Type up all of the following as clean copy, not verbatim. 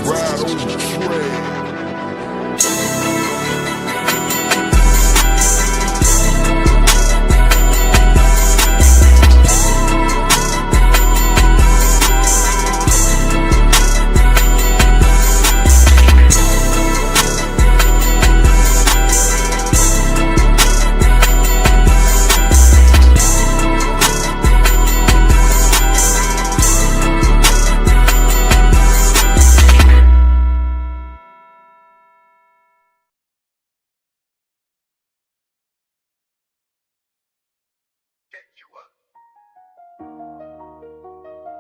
Ride on the track.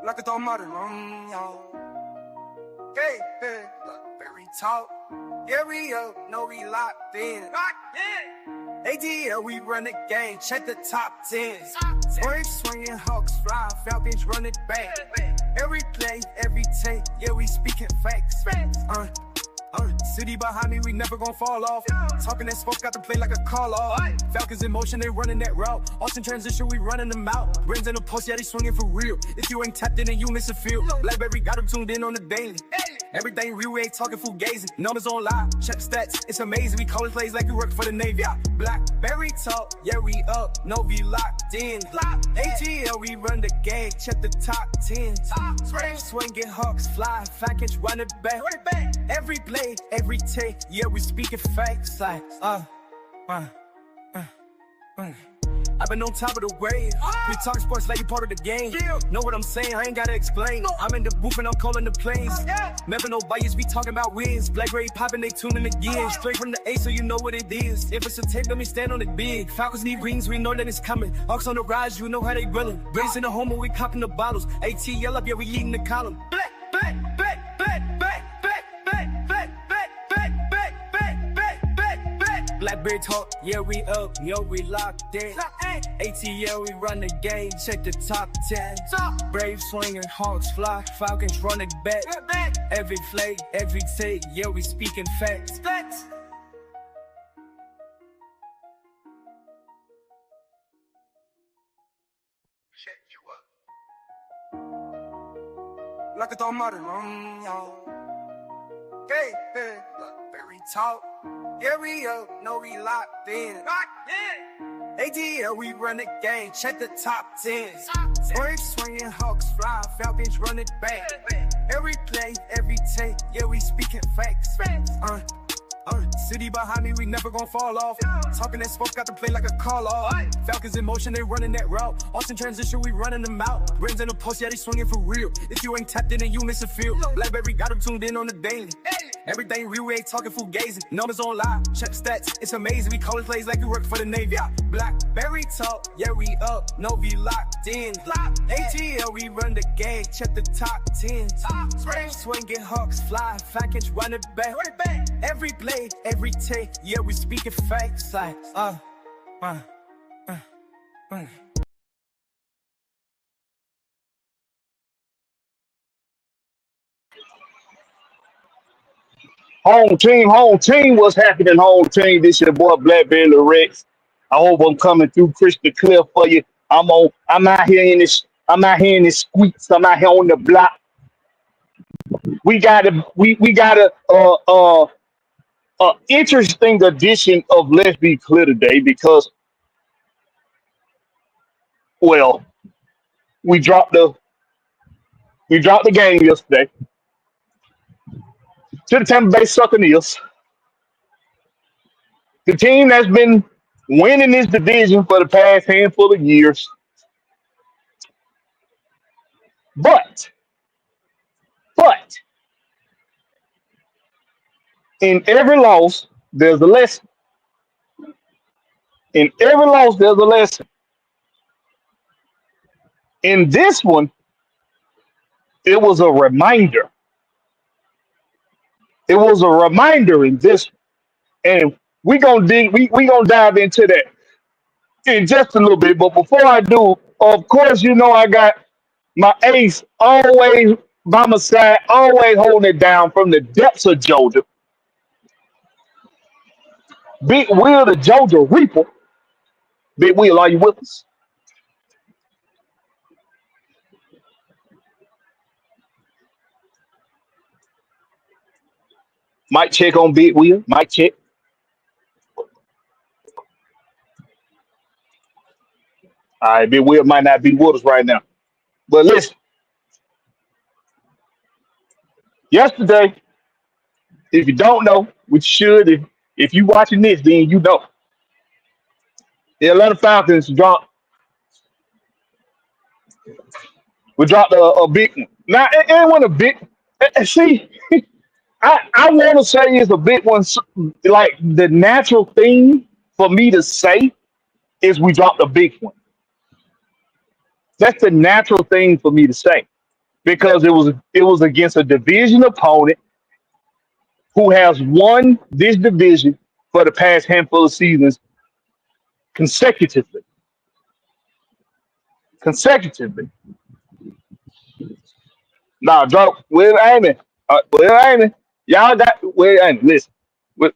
Like a tomato, hey, hey, Blakberry talk. Yeah, we up, no, we locked in. ATL, we run the game, check the top 10. Swing, swinging, Hawks fly, Falcons run it back. Every play, every take, yeah, we speaking facts. City behind me, we never gon' fall off. Talking that smoke, got to play like a call off. Falcons in motion, they running that route. Austin transition, we running them out. Brains in the post, yeah, they swinging for real. If you ain't tapped in, then you miss a field. Blakberry got them tuned in on the daily. Everything real, we ain't talking fugazi. Numbers on live, check stats, it's amazing. We calling plays like we work for the Navy. Blakberry talk, yeah, we up, no, we locked in. ATL, we run the game, check the top 10. Swinging, Hawks fly, Falcons run it back. Every play, every take, yeah, we speaking facts. Like, I've been on top of the wave. We talk sports like you part of the game. Know what I'm saying? I ain't gotta explain. I'm in the booth and I'm calling the plays. Never no bias, we talking about wins. Blakberry popping, they tuning again. Straight from the A, so you know what it is. If it's a tape, let me stand on it big. Falcons need rings, we know that it's coming. Hawks on the rise, you know how they grilling. Brains in the home, we copping the bottles. ATL up, yeah, we eating the column. Blakberry talk, yeah, we up, yo, we locked in. ATL, we run the game, check the top 10. Brave swinging, Hawks fly, Falcons run it back. Every play, every take, yeah, we speaking facts. Like a tomato, hey, hey, Blakberry talk. Yeah, we up, no, we locked in. ATL, we run the game, check the top 10. Swinging, Hawks fly, Falcons run it back. Every play, every take, yeah, we speaking facts. City behind me, we never gon' fall off. Talking that smoke, got to play like a call off. Falcons in motion, they running that route. Austin transition, we running them out. Brains in the post, yeah, they swinging for real. If you ain't tapped in, then you miss a field. Blakberry got them tuned in on the daily. Everything real, we ain't talking fugazi. Numbers on live, check stats, it's amazing. We calling plays like we work for the Navy. Blakberry talk, yeah, we up, no, we locked in. ATL, we run the game, check the top 10. Swinging, Hawks fly, Falcons run it back. Every play, every take, yeah, we speaking facts. Like, Home team, what's happening, home team? This your boy Blakberry Rex. I hope I'm coming through crystal clear for you. I'm out here in this squeaks. I'm out here on the block. We got a interesting edition of Let's Be Clear today because, well, we dropped the game yesterday to the Tampa Bay Buccaneers, the team that's been winning this division for the past handful of years. But But in every loss, there's a lesson. In every loss, there's a lesson. In this one, it was a reminder. It was a reminder in this, and we gonna dive into that in just a little bit. But before I do, of course, I got my ace always by my side, always holding it down from the depths of Georgia. Big Will, the Georgia Reaper. Big Will, are you with us? Might check on Big Wheel. Might check. All right, Big Wheel might not be with us right now. But listen, yesterday, if you don't know, which you should, if you watching this, then you know. The Atlanta Falcons dropped a big one. Now it wasn't a big. See, I want to say it's a big one. Like the natural thing for me to say is we dropped a big one. That's the natural thing for me to say because it was against a division opponent who has won this division for the past handful of seasons consecutively. Consecutively. Nah, drop. Well, aiming. Well, aiming. Y'all got. Well, aiming. Listen.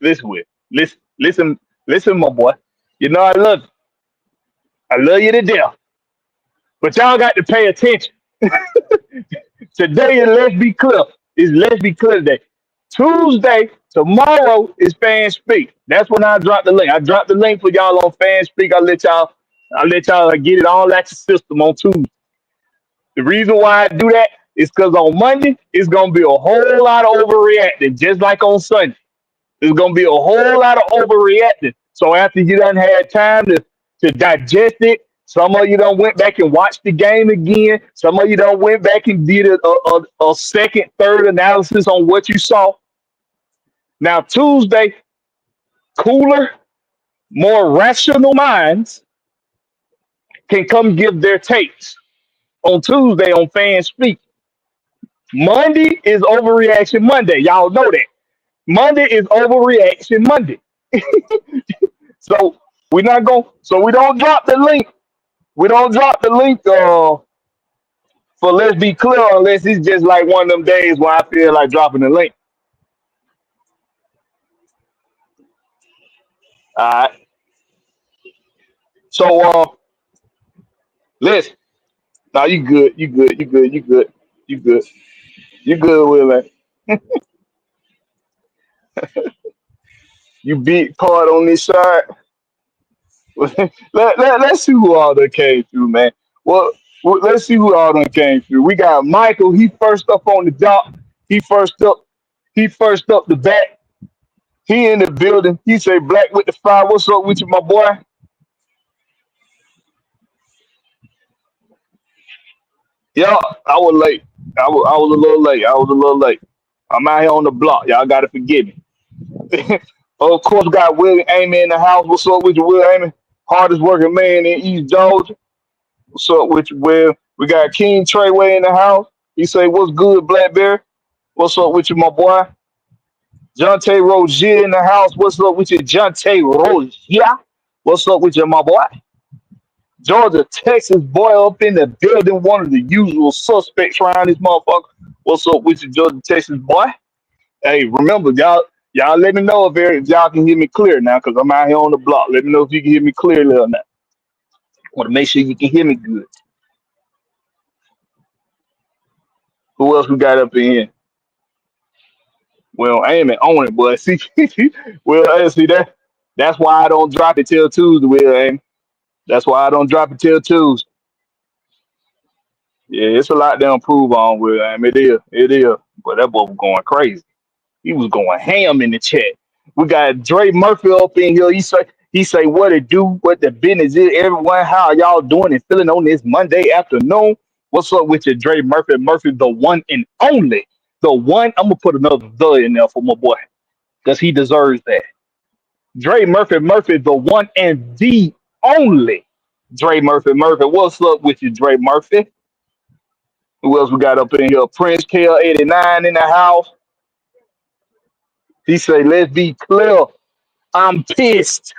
Listen, with. Listen, my boy. You know I love you. I love you to death. But y'all got to pay attention. Today is Let's Be Clear. It's Let's Be Clear Day. Tuesday, tomorrow is Fan Speak. That's when I drop the link. I dropped the link for y'all on Fan Speak. I let y'all get it all at your system on Tuesday. The reason why I do that is because on Monday it's gonna be a whole lot of overreacting, just like on Sunday. There's gonna be a whole lot of overreacting. So after you done had time to digest it, some of you done went back and watched the game again. Some of you done went back and did a second, third analysis on what you saw. Now Tuesday, cooler, more rational minds can come give their takes on Tuesday on Fan Speak. Monday is overreaction Monday. Y'all know that. Monday is overreaction Monday. So we're not going. So we don't drop the link. We don't drop the link for Let's Be Clear unless it's just like one of them days where I feel like dropping the link. All right. So listen. Now you good. You good. You good. You good. You good. You good, Will. You big part on this side. Let's see who all that came through, man. Well, let's see who all that came through. We got Michael. He first up on the dock. He first up. He first up the bat. He in the building. He say, "Black with the fire. What's up with you, my boy?" Yeah, I was late. I was a little late. I was a little late. I'm out here on the block. Y'all gotta forgive me. Of course, we got Willie Amy in the house. What's up with you, Will Amy? Hardest working man in East Georgia. What's up with you, Will? We got King Treyway in the house. He say, "What's good, Blackberry?" What's up with you, my boy? Jonte Rozier in the house. What's up with you, Jonte Rozier? What's up with you, my boy? Georgia, Texas boy up in the building. One of the usual suspects around this motherfucker. What's up with you, Georgia, Texas boy? Hey, remember, y'all let me know if y'all can hear me clear now, because I'm out here on the block. Let me know if you can hear me clearly or not. Want to make sure you can hear me good. Who else we got up in here? Well, I ain't on it, but see, well, see that. That's why I don't drop it till Tuesday. Will, aim. That's why I don't drop it till Tuesday. Yeah, it's a lot to improve on. Will, aim. It is, it is. But that boy was going crazy. He was going ham in the chat. We got Dre Murphy up in here. He say what it do, what the business is. Everyone, how y'all doing and feeling on this Monday afternoon? What's up with you, Dre Murphy? Murphy, the one and only. The one. I'm gonna put another the in there for my boy because he deserves that. Dre Murphy, Murphy, the one and the only. Dre Murphy, Murphy. What's up with you, Dre Murphy? Who else we got up in here? Prince KL 89 in the house. He say, "Let's be clear. I'm pissed."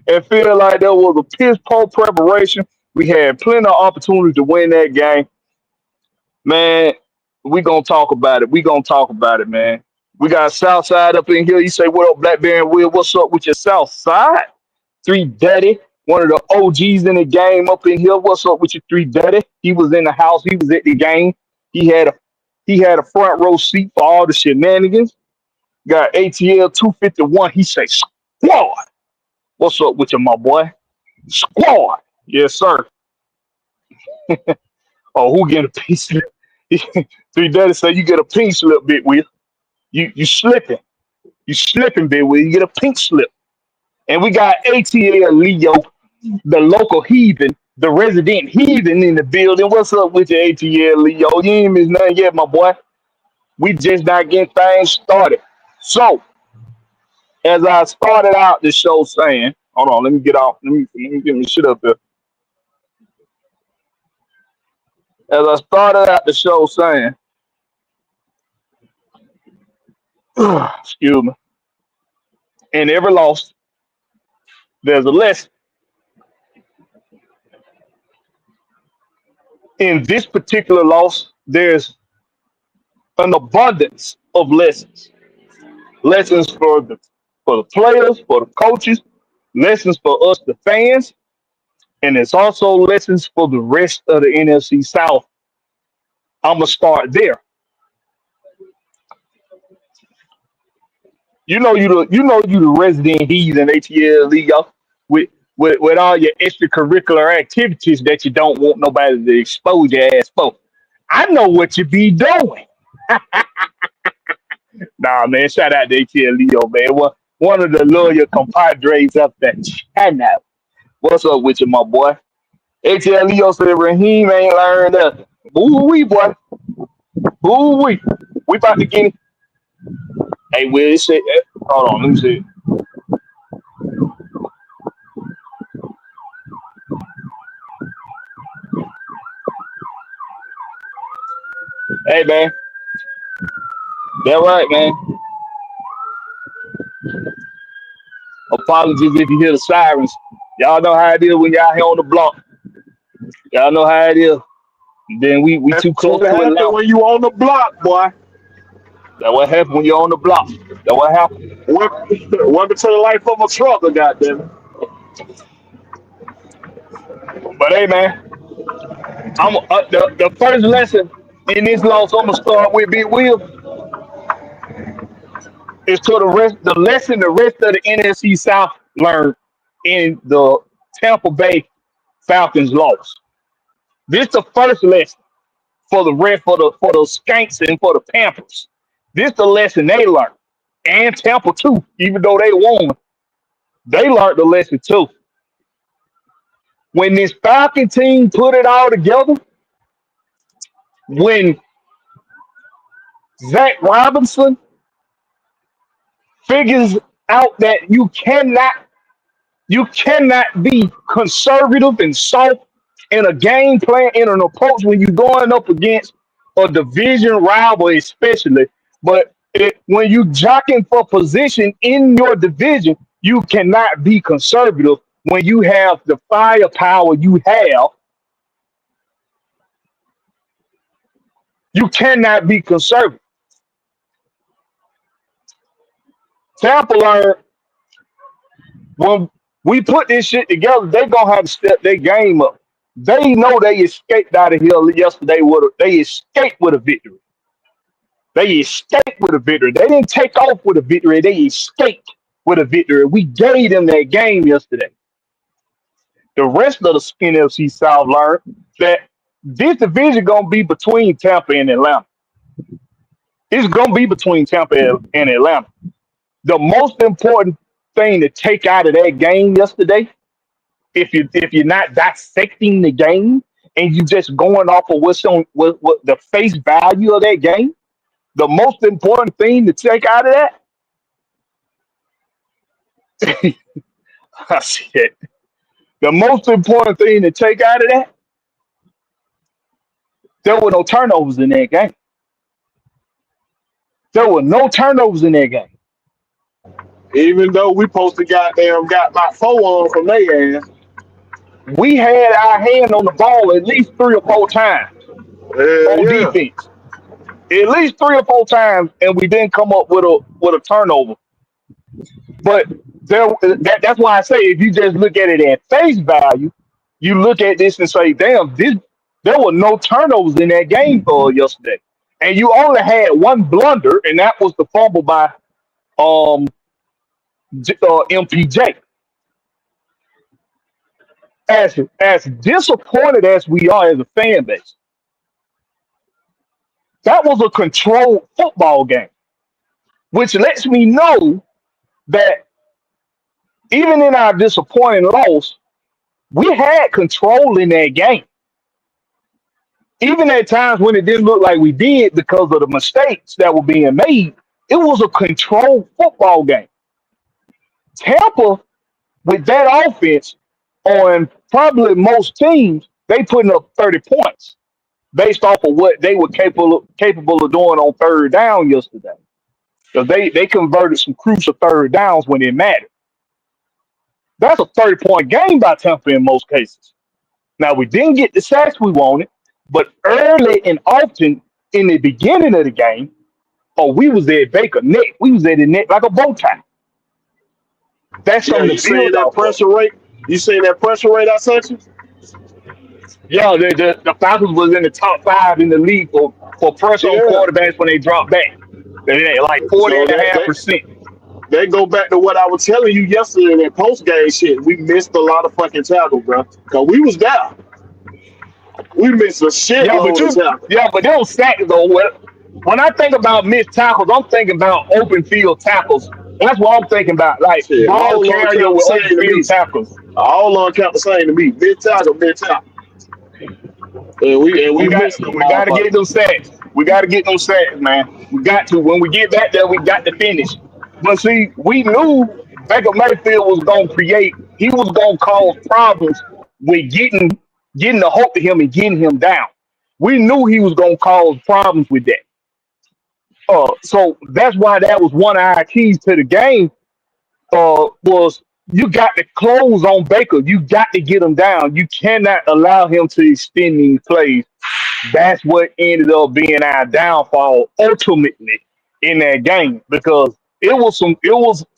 And feel like there was a piss poor preparation. We had plenty of opportunity to win that game. Man, we gonna talk about it. We gonna talk about it, man. We got Southside up in here. You say, "What up, Blackberry and Will? What's up with your Southside?" Three Daddy, one of the OGs in the game up in here. What's up with your Three Daddy? He was in the house. He was at the game. He had a He had a front row seat for all the shenanigans. Got ATL 251. He say, squad. What's up with you, my boy? Squad. Yes, sir. Oh, who get a pink slip? Three Daddy say you get a pink slip, bit with you slipping. You slipping, bit with you get a pink slip. And we got ATL Leo, the local heathen, the resident heathen in the building. What's up with your ATL Leo? You ain't missed nothing yet, my boy. We just not getting things started. So, as I started out the show saying, hold on, let me get out. Let me get my shit up here. As I started out the show saying, excuse me, in every loss, there's a lesson. In this particular loss, there's an abundance of lessons. Lessons for the players, for the coaches, lessons for us, the fans, and it's also lessons for the rest of the NFC South. I'm gonna start there. You the resident heathen ATL Leo with all your extracurricular activities that you don't want nobody to expose your ass for. I know what you be doing. Nah, man, shout out to ATL Leo, man. One of the loyal compadres up there. I know. What's up with you, my boy? ATL Leo said Raheem ain't learned nothing. Ooh wee, boy. Ooh wee. We about to get it. Hey, Will, say, hold on, let me see. Hey, man. That right, man. Apologies if you hear the sirens. Y'all know how it is when y'all here on the block. Y'all know how it is. Then we That's too close what to it happened now. when you on the block, boy. That what happened when you're on the block. That what happened. Welcome to the life of a trucker, goddamn. But hey, man, I'm the first lesson in this loss. I'm gonna start with Big Will is to the lesson the rest of the NFC South learned in the Tampa Bay Falcons loss. This the first lesson for the rest for the Skanks and for the Panthers. This the lesson they learned, and Tampa too. Even though they won, they learned the lesson too. When this Falcon team put it all together, when Zach Robinson figures out that you cannot be conservative and soft in a game plan in an approach when you're going up against a division rival, especially. But when you jockeying for position in your division, you cannot be conservative when you have the firepower you have. You cannot be conservative. Tampa learned when we put this shit together, they gonna have to step their game up. They know they escaped out of here yesterday they escaped with a victory. They escaped with a victory. They didn't take off with a victory. They escaped with a victory. We gave them that game yesterday. The rest of the NFC South learned that this division gonna be between Tampa and Atlanta. It's gonna be between Tampa and Atlanta. The most important thing to take out of that game yesterday, if you're not dissecting the game and you just going off of what's on what the face value of that game, the most important thing to take out of that, I see it. The most important thing to take out of that, there were no turnovers in that game. There were no turnovers in that game. Even though we supposed to goddamn got about four on from their ass. We had our hand on the ball at least 3 or 4 times on Yeah. defense. At least 3 or 4 times, and we didn't come up with a turnover. But that's why I say if you just look at it at face value, you look at this and say, damn, there were no turnovers in that game yesterday. and you only had one blunder, and that was the fumble by um MPJ. As disappointed as we are as a fan base, that was a controlled football game, which lets me know that even in our disappointing loss, we had control in that game. Even at times when it didn't look like we did because of the mistakes that were being made, it was a controlled football game. Tampa, with that offense, on probably most teams, they putting up 30 points based off of what they were capable of doing on third down yesterday. Because they converted some crucial third downs when it mattered. That's a 30-point game by Tampa in most cases. Now, we didn't get the sacks we wanted, but early and often in the beginning of the game, we was at Baker neck. We was at the neck like a bow tie. That's Yeah, something you to saying build that off of. pressure rate? You saying that pressure rate I sent you? Yeah, the Falcons was in the top 5 in the league for pressure on Yeah. quarterbacks when they drop back. They like 40 So and a that half that percent. they go back to what I was telling you yesterday in that post game shit. We missed a lot of fucking tackles, bro. Cause we was down. We missed a Yeah, but shitload of tackles. they don't sack though. When I think about missed tackles, I'm thinking about open field tackles. That's what I'm thinking about, like Shit, ball all on carrier count the with open same to me. field tackles. All on count the same to me. Mid tackle, mid tackle. And we missed them We got to get motherfuckers. them sacks. We got to get them sacks, man. We got to. When we get back there, we got to finish. But see, we knew Baker Mayfield was gonna create. He was gonna cause problems with getting the hope to him and getting him down. We knew he was gonna cause problems with that. So that's why that was one of our keys to the game. Was you got to close on Baker. You got to get him down. You cannot allow him to extend these plays. That's what ended up being our downfall ultimately in that game because it was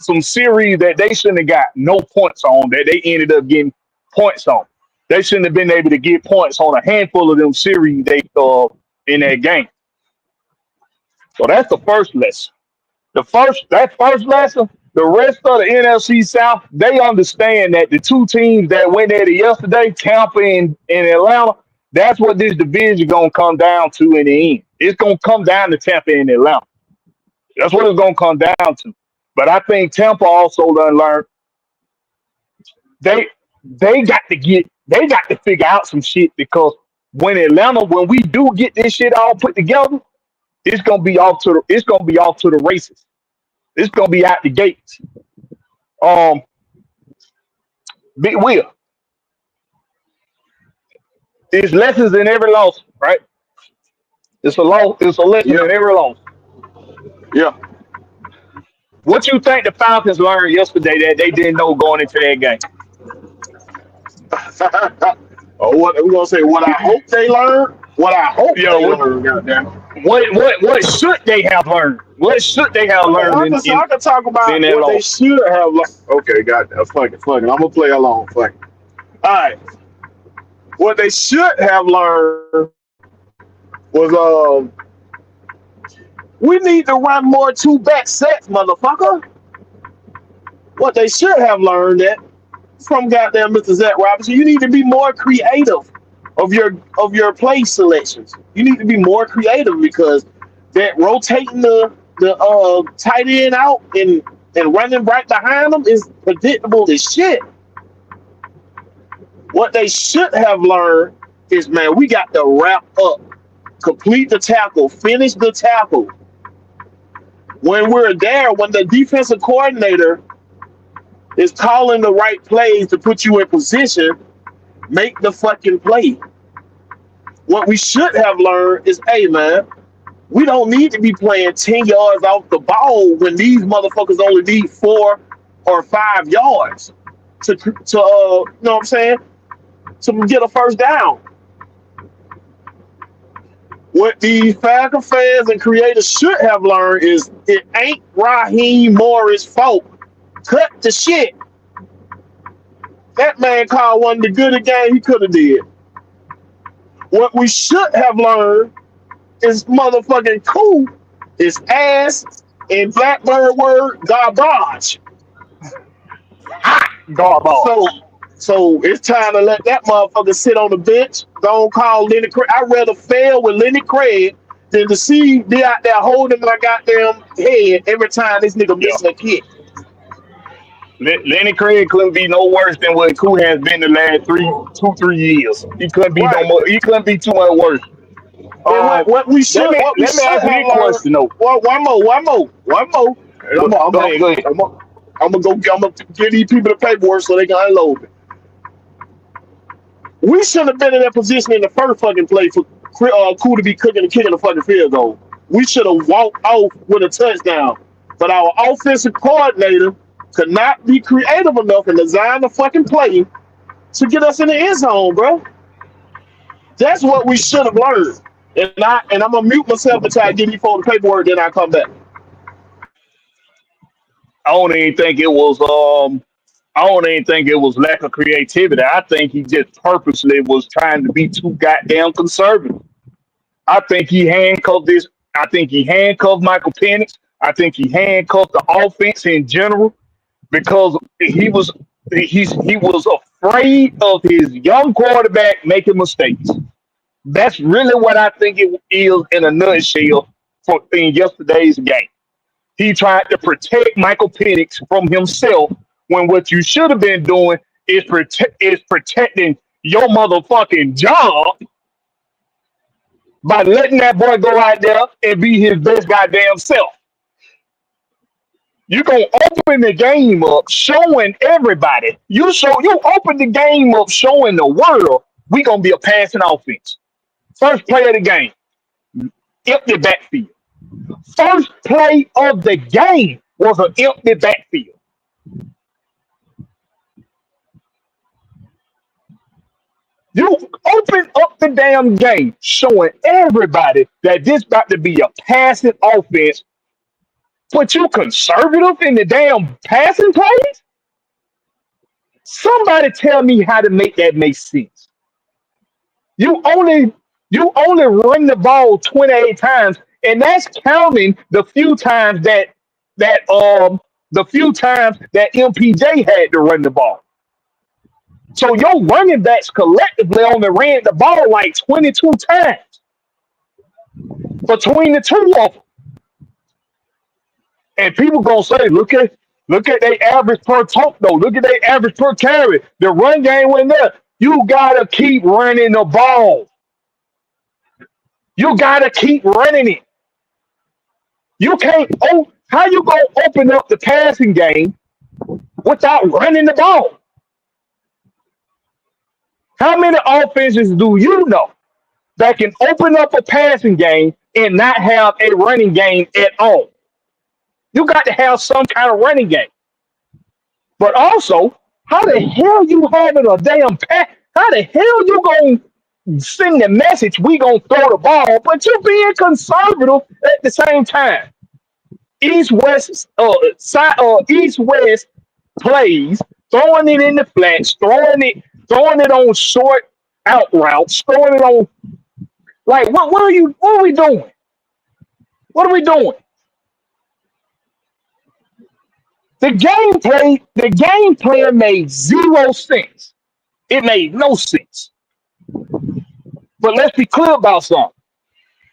some series that they shouldn't have got no points on that they ended up getting points on. They shouldn't have been able to get points on a handful of them series they in that game. So that's the first lesson. That first lesson, the rest of the NFC South, they understand that the two teams that went at it yesterday, Tampa and Atlanta, that's what this division gonna come down to in the end. It's gonna come down to Tampa and Atlanta. That's what it's gonna come down to. But I think Tampa also learned they they got to figure out some shit because when we do get this shit all put together, it's gonna be off to the races. It's gonna be out the gates. Um, Big Will. There's lessons in every loss, right? It's a lesson Yeah, in every loss. yeah. What you think the Falcons learned yesterday that they didn't know going into that game? Oh, what we gonna say? What I hope they learn. What I hope Yeah, they learn. Goddamn. what should they have learned? What should they have Oh, learned I can talk in about that what they loss? should have learned. Okay, goddamn. Fuck it. I'm gonna play along. Fuck it. All right. What they should have learned was we need to run more two back sets, motherfucker. What they should have learned that from goddamn Mr. Zach Robinson, you need to be more creative of your play selections. You need to be more creative because that rotating the tight end out and running right behind them is predictable as shit. What they should have learned is, man, we got to wrap up, complete the tackle, finish the tackle. When we're there, when the defensive coordinator is calling the right plays to put you in position, make the fucking play. What we should have learned is, hey, man, we don't need to be playing 10 yards off the ball when these motherfuckers only need 4 or 5 yards to you know what I'm saying, to get a first down. What the Falcon fans and creators should have learned is it ain't Raheem Morris' fault. Cut the shit. That man called one of the goodest game he could have did. What we should have learned is motherfucking cool. It's ass in Blackbird word garbage. Hot garbage. So so it's time to let that motherfucker sit on the bench. Don't call Lenny Craig. I'd rather fail with Lenny Craig than to see me out there holding my goddamn head every time this nigga Yeah. missing a kick. Lenny Craig couldn't be no worse than what Cool has been the last 3 years. He couldn't be no Right. more. He couldn't be too much worse. And Um, what we let me should ask you have this learned. question though. One more. And Go, go ahead, go ahead. I'm gonna go. I'm gonna give these people the paperwork so they can unload it. We should have been in that position in the first fucking play for Cool to be cooking and kicking the fucking field goal. We should have walked off with a touchdown. But our offensive coordinator could not be creative enough and design the fucking play to get us in the end zone, bro. That's what we should have learned. And I'm gonna mute myself until I give you for the paperwork, then I come back. I don't even think it was. I don't even think it was lack of creativity. I think he just purposely was trying to be too goddamn conservative. I think he handcuffed this. I think he handcuffed Michael Penix. I think he handcuffed the offense in general because he was afraid of his young quarterback making mistakes. That's really what I think it is in a nutshell for in yesterday's game. He tried to protect Michael Penix from himself when what you should have been doing is protecting your motherfucking job by letting that boy go out there and be his best goddamn self. You gonna open the game up showing everybody. You open the game up showing the world we gonna be a passing offense. First play of the game, empty backfield. First play of the game was an empty backfield. You open up the damn game showing everybody that this about to be a passing offense, but you conservative in the damn passing plays? Somebody tell me how to make that make sense. You only you only run the ball 28 times, and that's counting the few times that MPJ had to run the ball. So your running backs collectively only ran the ball like 22 times between the two of them. And people gonna say, look at their average per talk though. Look at their average per carry. The run game went there. You gotta keep running the ball. You gotta keep running it. You can't. Oh, how you gonna open up the passing game without running the ball? How many offenses do you know that can open up a passing game and not have a running game at all? You got to have some kind of running game. But also, how the hell you having a damn pass? How the hell you gonna send the message we gonna throw the ball, but you being conservative at the same time? East West plays, throwing it in the flats, throwing it on short out routes, throwing it on like what are we doing? What are we doing? The game plan made zero sense. It made no sense. But let's be clear about something.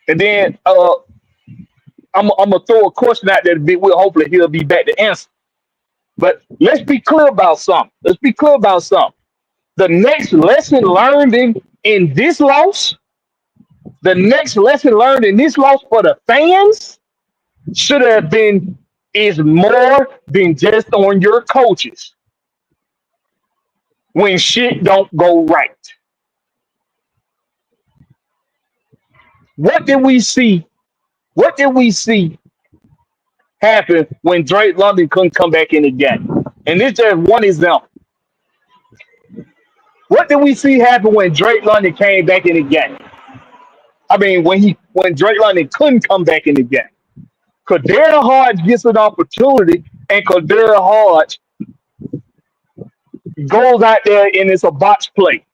And then I'm gonna throw a question out there. Will hopefully he'll be back to answer. But let's be clear about something. Let's be clear about something. The next lesson learned in this loss, the next lesson learned in this loss for the fans should have been is more than just on your coaches when shit don't go right. What did we see? What did we see happen when Drake London couldn't come back in the game? And this just one example. What did we see happen when Drake London came back in the game? I mean, when Drake London couldn't come back in the game. Kadarius Hodge gets an opportunity, and Kadarius Hodge goes out there and it's a botch play.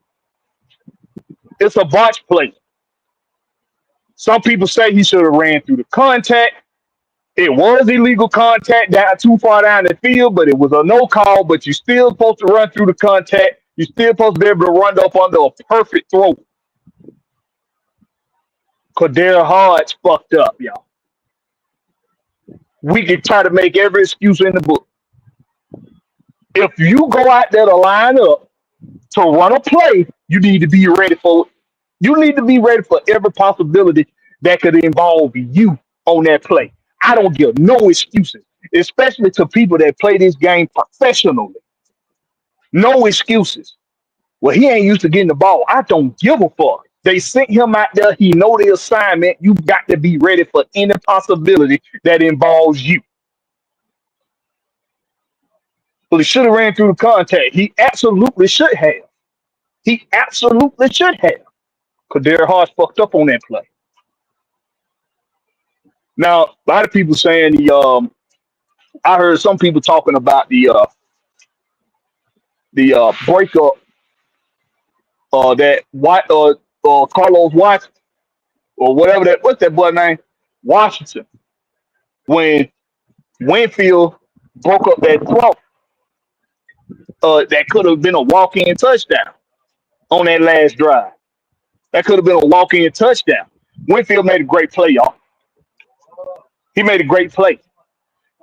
It's a botch play. Some people say he should have ran through the contact. It was illegal contact down too far down the field, but it was a no call. But you're still supposed to run through the contact. You're still supposed to be able to run up under a perfect throw. Cordell Hodge fucked up, y'all. We can try to make every excuse in the book. If you go out there to line up to run a play, you need to be ready for it. You need to be ready for every possibility that could involve you on that play. I don't give no excuses, especially to people that play this game professionally. No excuses. Well, he ain't used to getting the ball. I don't give a fuck. They sent him out there. He know the assignment. You got to be ready for any possibility that involves you. But he should have ran through the contact. He absolutely should have. He absolutely should have. Because Derek Hart fucked up on that play. Now, a lot of people saying I heard some people talking about the breakup that Carlos Watson or whatever what's that boy name? Washington. When Winfield broke up that throw, that could have been a walk-in touchdown on that last drive. That could have been a walk-in touchdown. Winfield made a great play, y'all. He made a great play.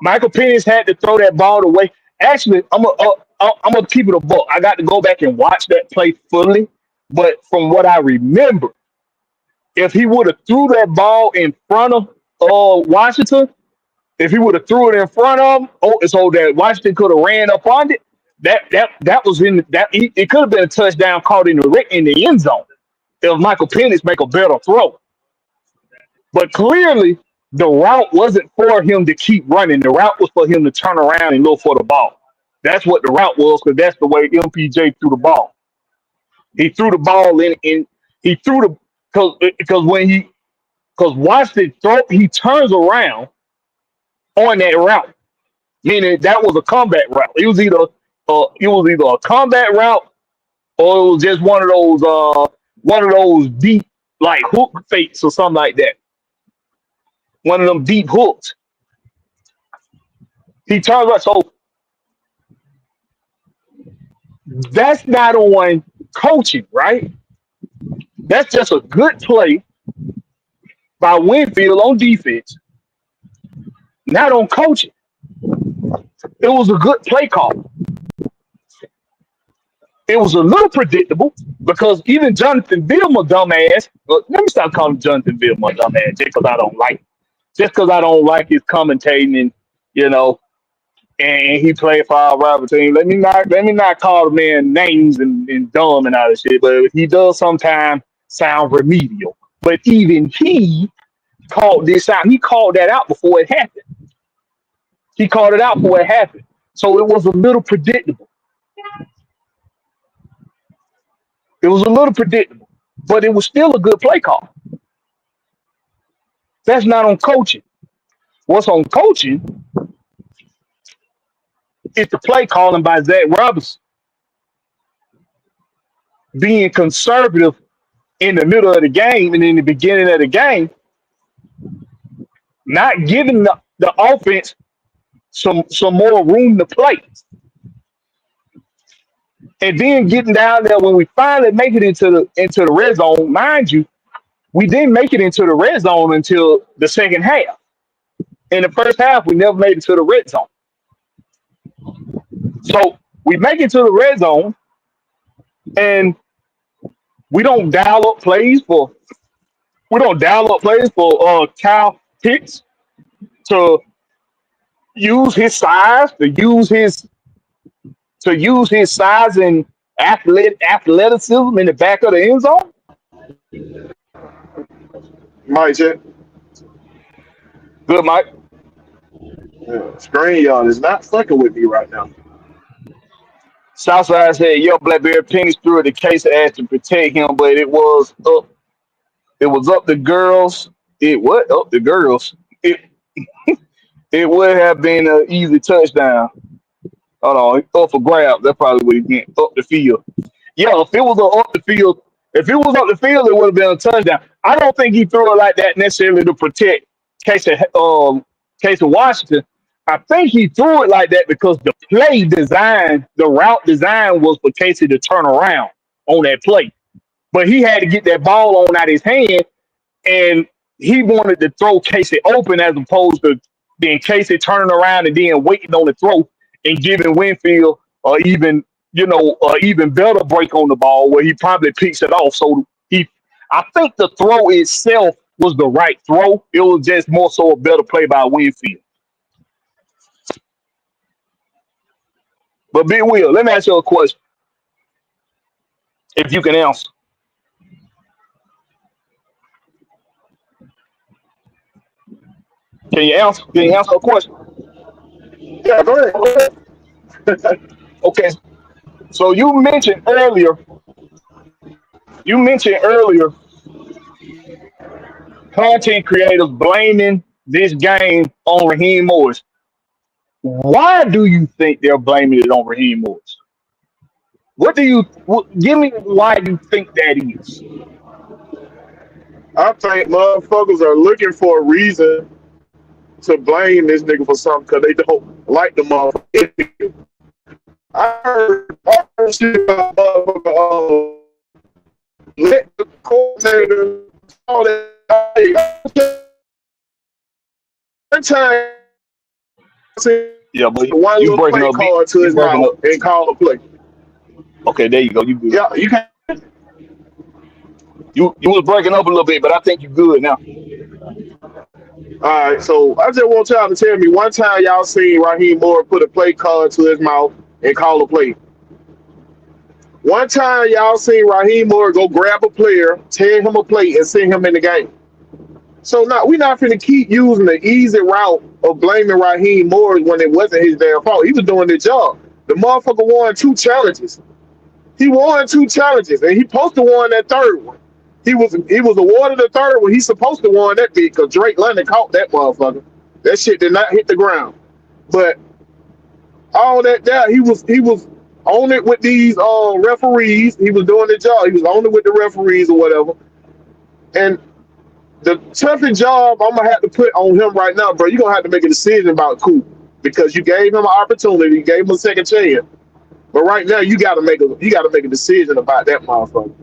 Michael Penix had to throw that ball away. Actually, I'm gonna keep it a buck. I got to go back and watch that play fully, but from what I remember, if he would have threw that ball in front of Washington, if he would have threw it in front of him, so that Washington could have ran up on it, that was in that. It could have been a touchdown caught in the end zone if Michael Penix make a better throw. But clearly, the route wasn't for him to keep running. The route was for him to turn around and look for the ball. That's what the route was, because that's the way MPJ threw the ball. He threw the ball in, and he threw the because Washington he turns around on that route, meaning that was a combat route. It was either a combat route or it was just one of those deep like hook fakes or something like that. One of them deep hooks. He turns right. So that's not on coaching, right? That's just a good play by Winfield on defense, not on coaching. It was a good play call. It was a little predictable because even Jonathan Vilma, dumbass. Let me stop calling Jonathan Vilma dumbass just because I don't like him. Just because I don't like his commentating and and he played for our rival team. Let me not call the man names and dumb and all that shit, but he does sometimes sound remedial. But even he called this out. He called that out before it happened. He called it out before it happened. So it was a little predictable. It was a little predictable, but it was still a good play call. That's not on coaching. What's on coaching is the play calling by Zach Robinson. Being conservative in the middle of the game and in the beginning of the game, not giving the offense some more room to play. And then getting down there when we finally make it into the red zone, mind you, we didn't make it into the red zone until the second half. In the first half, we never made it to the red zone. So we make it to the red zone, and we don't dial up plays for Kyle Pitts to use his size, to use his size and athleticism in the back of the end zone. Mike, check. Good, Mike. Yeah, screen y'all is not fucking with me right now. Southside said, "Yo, Blakberry Penix threw the case asked to protect him, but it was up. It was up the girls. It what up the girls? It would have been an easy touchdown. Hold on, up for grab. That's probably what he meant. Up the field. Yeah, if it was an up the field, If it was up the field, it would have been a touchdown. I don't think he threw it like that necessarily to protect Casey Washington. I think he threw it like that because the play design, the route design was for Casey to turn around on that play. But he had to get that ball on out his hand, and he wanted to throw Casey open as opposed to then Casey turning around and then waiting on the throw and giving Winfield or even better break on the ball where he probably picks it off. So I think the throw itself was the right throw. It was just more so a better play by Winfield. But Big Will, let me ask you a question. If you can answer, can you answer? Can you answer a question? Yeah, go ahead. Go ahead. Okay. So you mentioned earlier content creators blaming this game on Raheem Morris. Why do you think they're blaming it on Raheem Morris? Give me why you think that is? I think motherfuckers are looking for a reason to blame this nigga for something because they don't like the motherfucker. I heard shit about motherfucker. Let the coordinator all that. One time, Yeah, but one you little breaking play up. card to You his breaking mouth up. and call a play. Okay, there you go. You good. Yeah, you can. You was breaking up a little bit, but I think you good now. All right, so I just want y'all to tell me one time y'all seen Raheem Moore put a play card to his mouth and call a play. One time y'all seen Raheem Moore go grab a player, tell him a play, and send him in the game. So now we're not finna keep using the easy route of blaming Raheem Moore when it wasn't his damn fault. He was doing the job. The motherfucker won 2 challenges. He won 2 challenges, and he supposed to won that third one. He was awarded the third one. He's supposed to won that big because Drake London caught that motherfucker. That shit did not hit the ground. But all that he was on it with these referees. He was doing the job. He was on it with the referees or whatever. And the toughest job I'm gonna have to put on him right now, bro, you're gonna have to make a decision about Coop because you gave him an opportunity, you gave him a second chance. But right now you gotta make a decision about that motherfucker.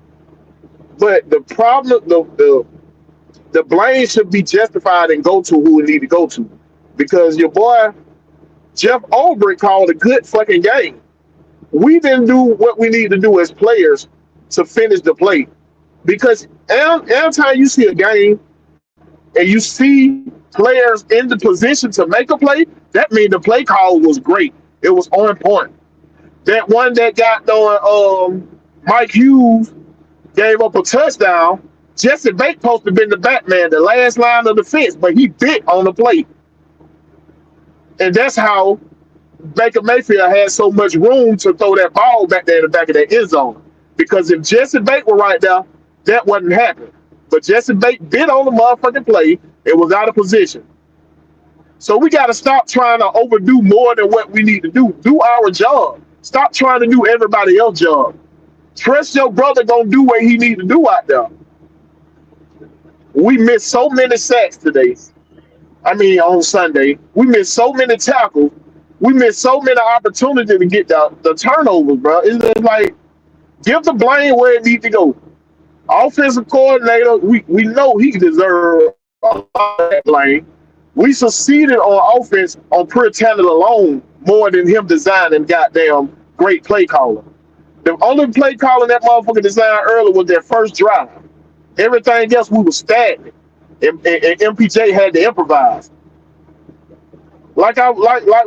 But the problem, the blame should be justified and go to who it need to go to, because your boy Jeff Ulbrich called a good fucking game. We didn't do what we need to do as players to finish the play, because every time you see a game and you see players in the position to make a play, that means the play call was great. It was on point. That one that got on Mike Hughes gave up a touchdown. Jesse Bates supposed to have been the Batman, the last line of defense, but he bit on the play. And that's how Baker Mayfield had so much room to throw that ball back there in the back of that end zone. Because if Jesse Bates were right there, that wouldn't happen. But Jesse Bates bit on the motherfucking play. It was out of position. So we got to stop trying to overdo more than what we need to do. Do our job. Stop trying to do everybody else's job. Trust your brother gonna do what he need to do out there. We missed so many sacks today. I mean, on Sunday, we missed so many tackles. We missed so many opportunities to get the turnovers, bro. It's just like, give the blame where it needs to go. Offensive coordinator, we know he deserves a lot of that blame. We succeeded on offense on pure talent alone more than him designing goddamn great play calling. The only play calling that motherfucker designed early was their first drive. Everything else we was stagnant, and MPJ had to improvise. Like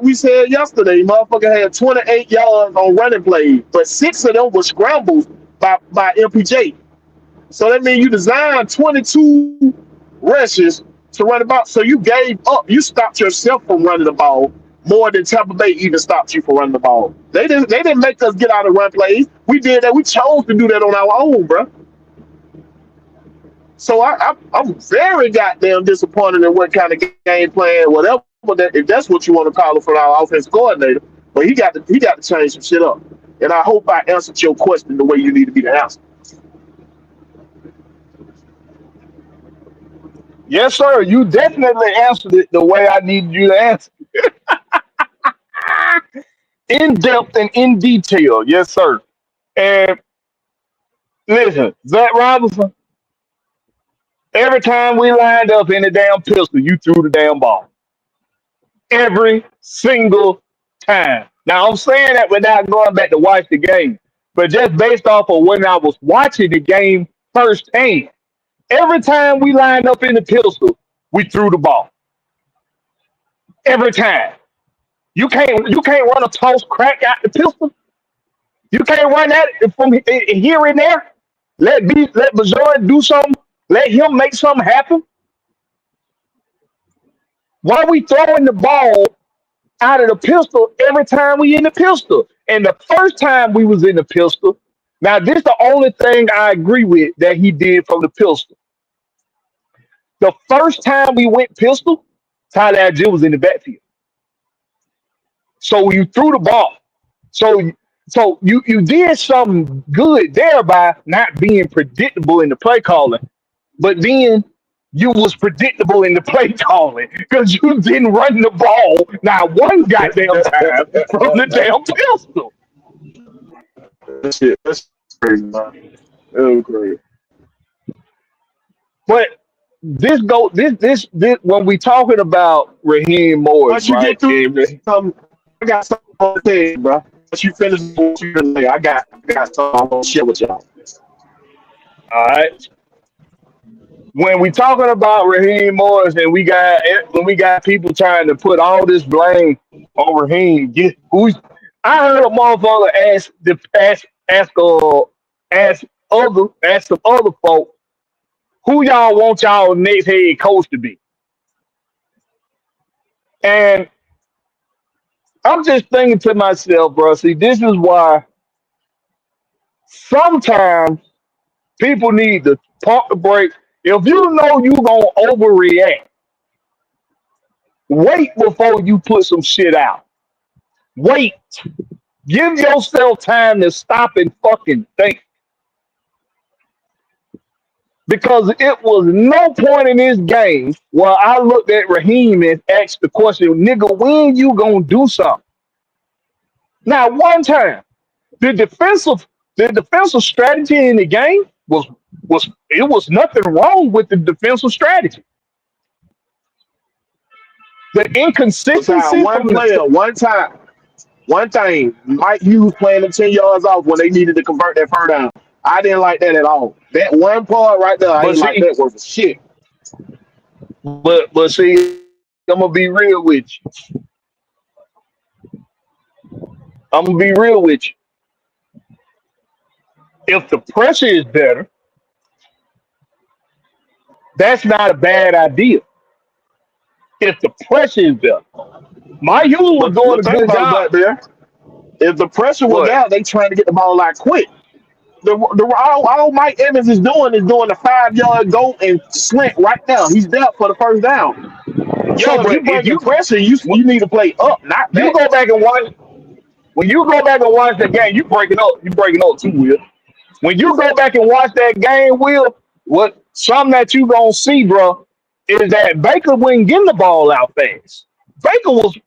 we said yesterday, motherfucker had 28 yards on running plays, but 6 of them were scrambles by MPJ. So that means you designed 22 rushes to run the ball. So you gave up. You stopped yourself from running the ball more than Tampa Bay even stopped you from running the ball. They didn't make us get out of run plays. We did that. We chose to do that on our own, bro. So I'm very goddamn disappointed in what kind of game plan, whatever that, if that's what you want to call it, for our offense coordinator. But he got to change some shit up. And I hope I answered your question the way you need to be to answer. Yes, sir. You definitely answered it the way I needed you to answer. In depth and in detail. Yes, sir. And listen, Zach Robinson, every time we lined up in the damn pistol, you threw the damn ball. Every single time. Now I'm saying that without going back to watch the game, but just based off of when I was watching the game firsthand. Every time we lined up in the pistol, we threw the ball. Every time. You can't run a toss crack out the pistol. You can't run that from here and there. Let Bazaar do something. Let him make something happen. Why we throwing the ball out of the pistol every time we in the pistol? And the first time we was in the pistol, now this the only thing I agree with that he did from the pistol. The first time we went pistol, Tyler Algier was in the backfield. So you threw the ball. So you did something good there by not being predictable in the play calling, but then you was predictable in the play calling because you didn't run the ball not one goddamn time from the damn pistol. That's crazy, man. That was crazy. But this when we talking about Raheem Morris, Once you right? get through some, I got something to tell you, bro. Once you finish what you're gonna say, I got something I'm gonna share with y'all. All right. When we talking about Raheem Morris and we got people trying to put all this blame on Raheem, I heard a motherfucker ask some other folk who y'all want y'all next head coach to be. And I'm just thinking to myself, bro, see, this is why sometimes people need to pump the brakes. If you know you gonna overreact, wait before you put some shit out. Wait. Give yourself time to stop and fucking think. Because it was no point in this game where I looked at Raheem and asked the question, nigga, when you gonna do something? Now, one time, the defensive the defensive strategy in the game was nothing wrong with the defensive strategy. The Sometimes inconsistency one from the player, one time, one thing, Mike Hughes playing the 10 yards off when they needed to convert that first down. I didn't like that at all. That one part right there, I but ain't like see that worth of shit. but see I'm gonna be real with you. I'm gonna be real with you. If the pressure is better, that's not a bad idea. If the pressure is better. My Hughes was doing But a think good about it, job. Black Bear. If the pressure was What? there, they trying to get the ball like quick. All Mike Evans is doing the 5 yard go and slant right now. He's there for the first down. Yeah, So if but you bringing pressure, you need to play up, not you back. go back and watch when you go back and watch the game, you breaking up. You breaking up too, Will. When you go back and watch that game, Will, what something that you gonna see, bro, is that Baker wasn't getting the ball out fast. Baker was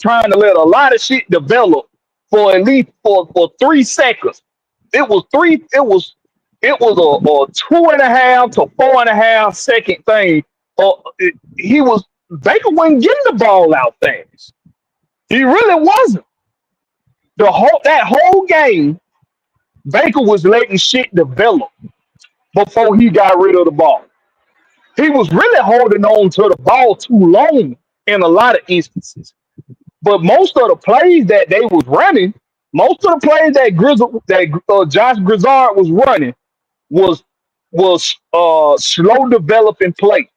trying to let a lot of shit develop for at least for 3 seconds. It was a 2.5 to 4.5 second thing. He was Baker wasn't getting the ball out fast. He really wasn't. That whole game, Baker was letting shit develop before he got rid of the ball. He was really holding on to the ball too long in a lot of instances. But most of the plays that they was running, most of the plays that Josh Grizzard was running was slow developing plays.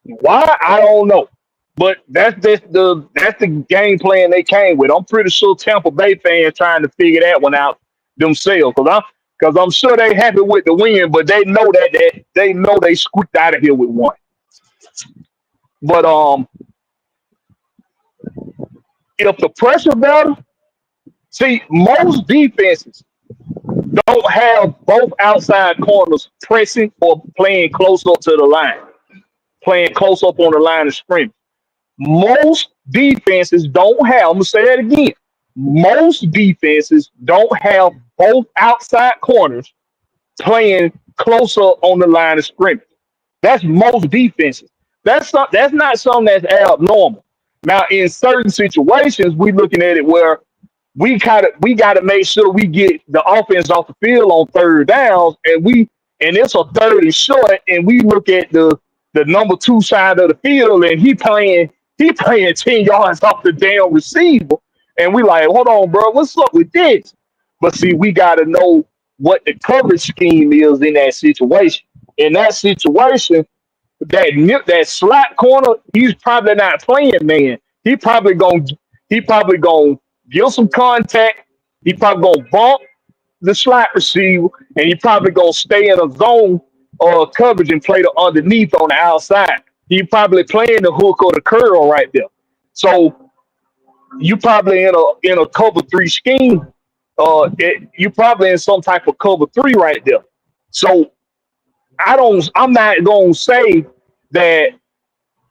Why I don't know, but that's the game plan they came with. I'm pretty sure Tampa Bay fans trying to figure that one out themselves because I'm sure they happy with the win, but they know that they know they squeaked out of here with one. But if the pressure better, see most defenses don't have both outside corners pressing or playing close up to the line, playing close up on the line of scrimmage. Most defenses don't have, I'm gonna say that again. Most defenses don't have both outside corners playing close up on the line of scrimmage. That's most defenses. That's not something that's abnormal. Now, in certain situations, we looking at it where we gotta make sure we get the offense off the field on third downs, and it's a third and short, and we look at the number two side of the field, and he playing 10 yards off the damn receiver, and we like, hold on, bro, what's up with this? But see, we gotta know what the coverage scheme is in that situation. In that situation, that slot corner, he's probably not playing man. He probably gonna give some contact. He probably gonna bump the slot receiver, and he probably gonna stay in a zone coverage and play the underneath on the outside. He probably playing the hook or the curl right there. So you probably in a cover three scheme. You probably in some type of cover three right there. So I'm not gonna say that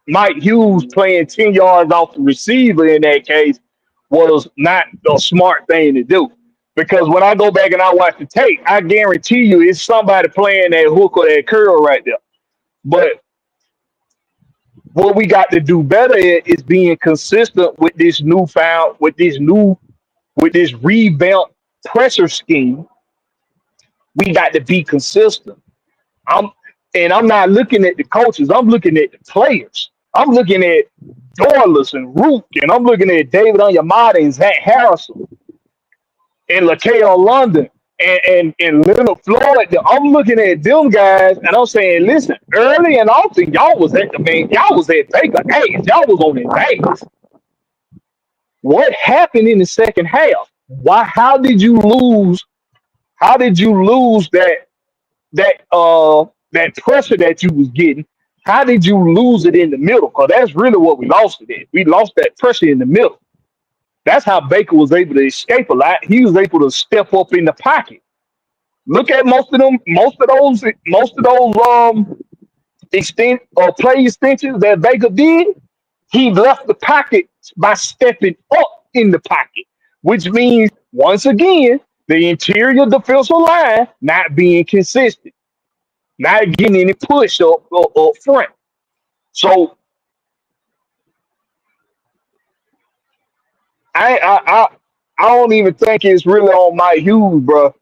Mike Hughes playing 10 yards off the receiver in that case was not a smart thing to do. Because when I go back and I watch the tape, I guarantee you it's somebody playing that hook or that curl right there. But what we got to do better at is being consistent with with this revamped pressure scheme. We got to be consistent. I'm I'm not looking at the coaches. I'm looking at the players. I'm looking at Dorless and Rook, and I'm looking at David Onyemata and Zach Harrison and LaKale London and Leonard Floyd. I'm looking at them guys, and I'm saying, listen, early and often, y'all was at y'all was at Baker Hayes. Y'all was on his ass. What happened in the second half? Why? How did you lose? How did you lose that pressure that you was getting? How did you lose it in the middle? Because that's really what we lost it in. We lost that pressure in the middle. That's how Baker was able to escape a lot. He was able to step up in the pocket. Look at most of those play extensions that Baker did. He left the pocket by stepping up in the pocket, which means once again the interior defensive line not being consistent, not getting any push up front. So I don't even think it's really on Mike Hughes, bro,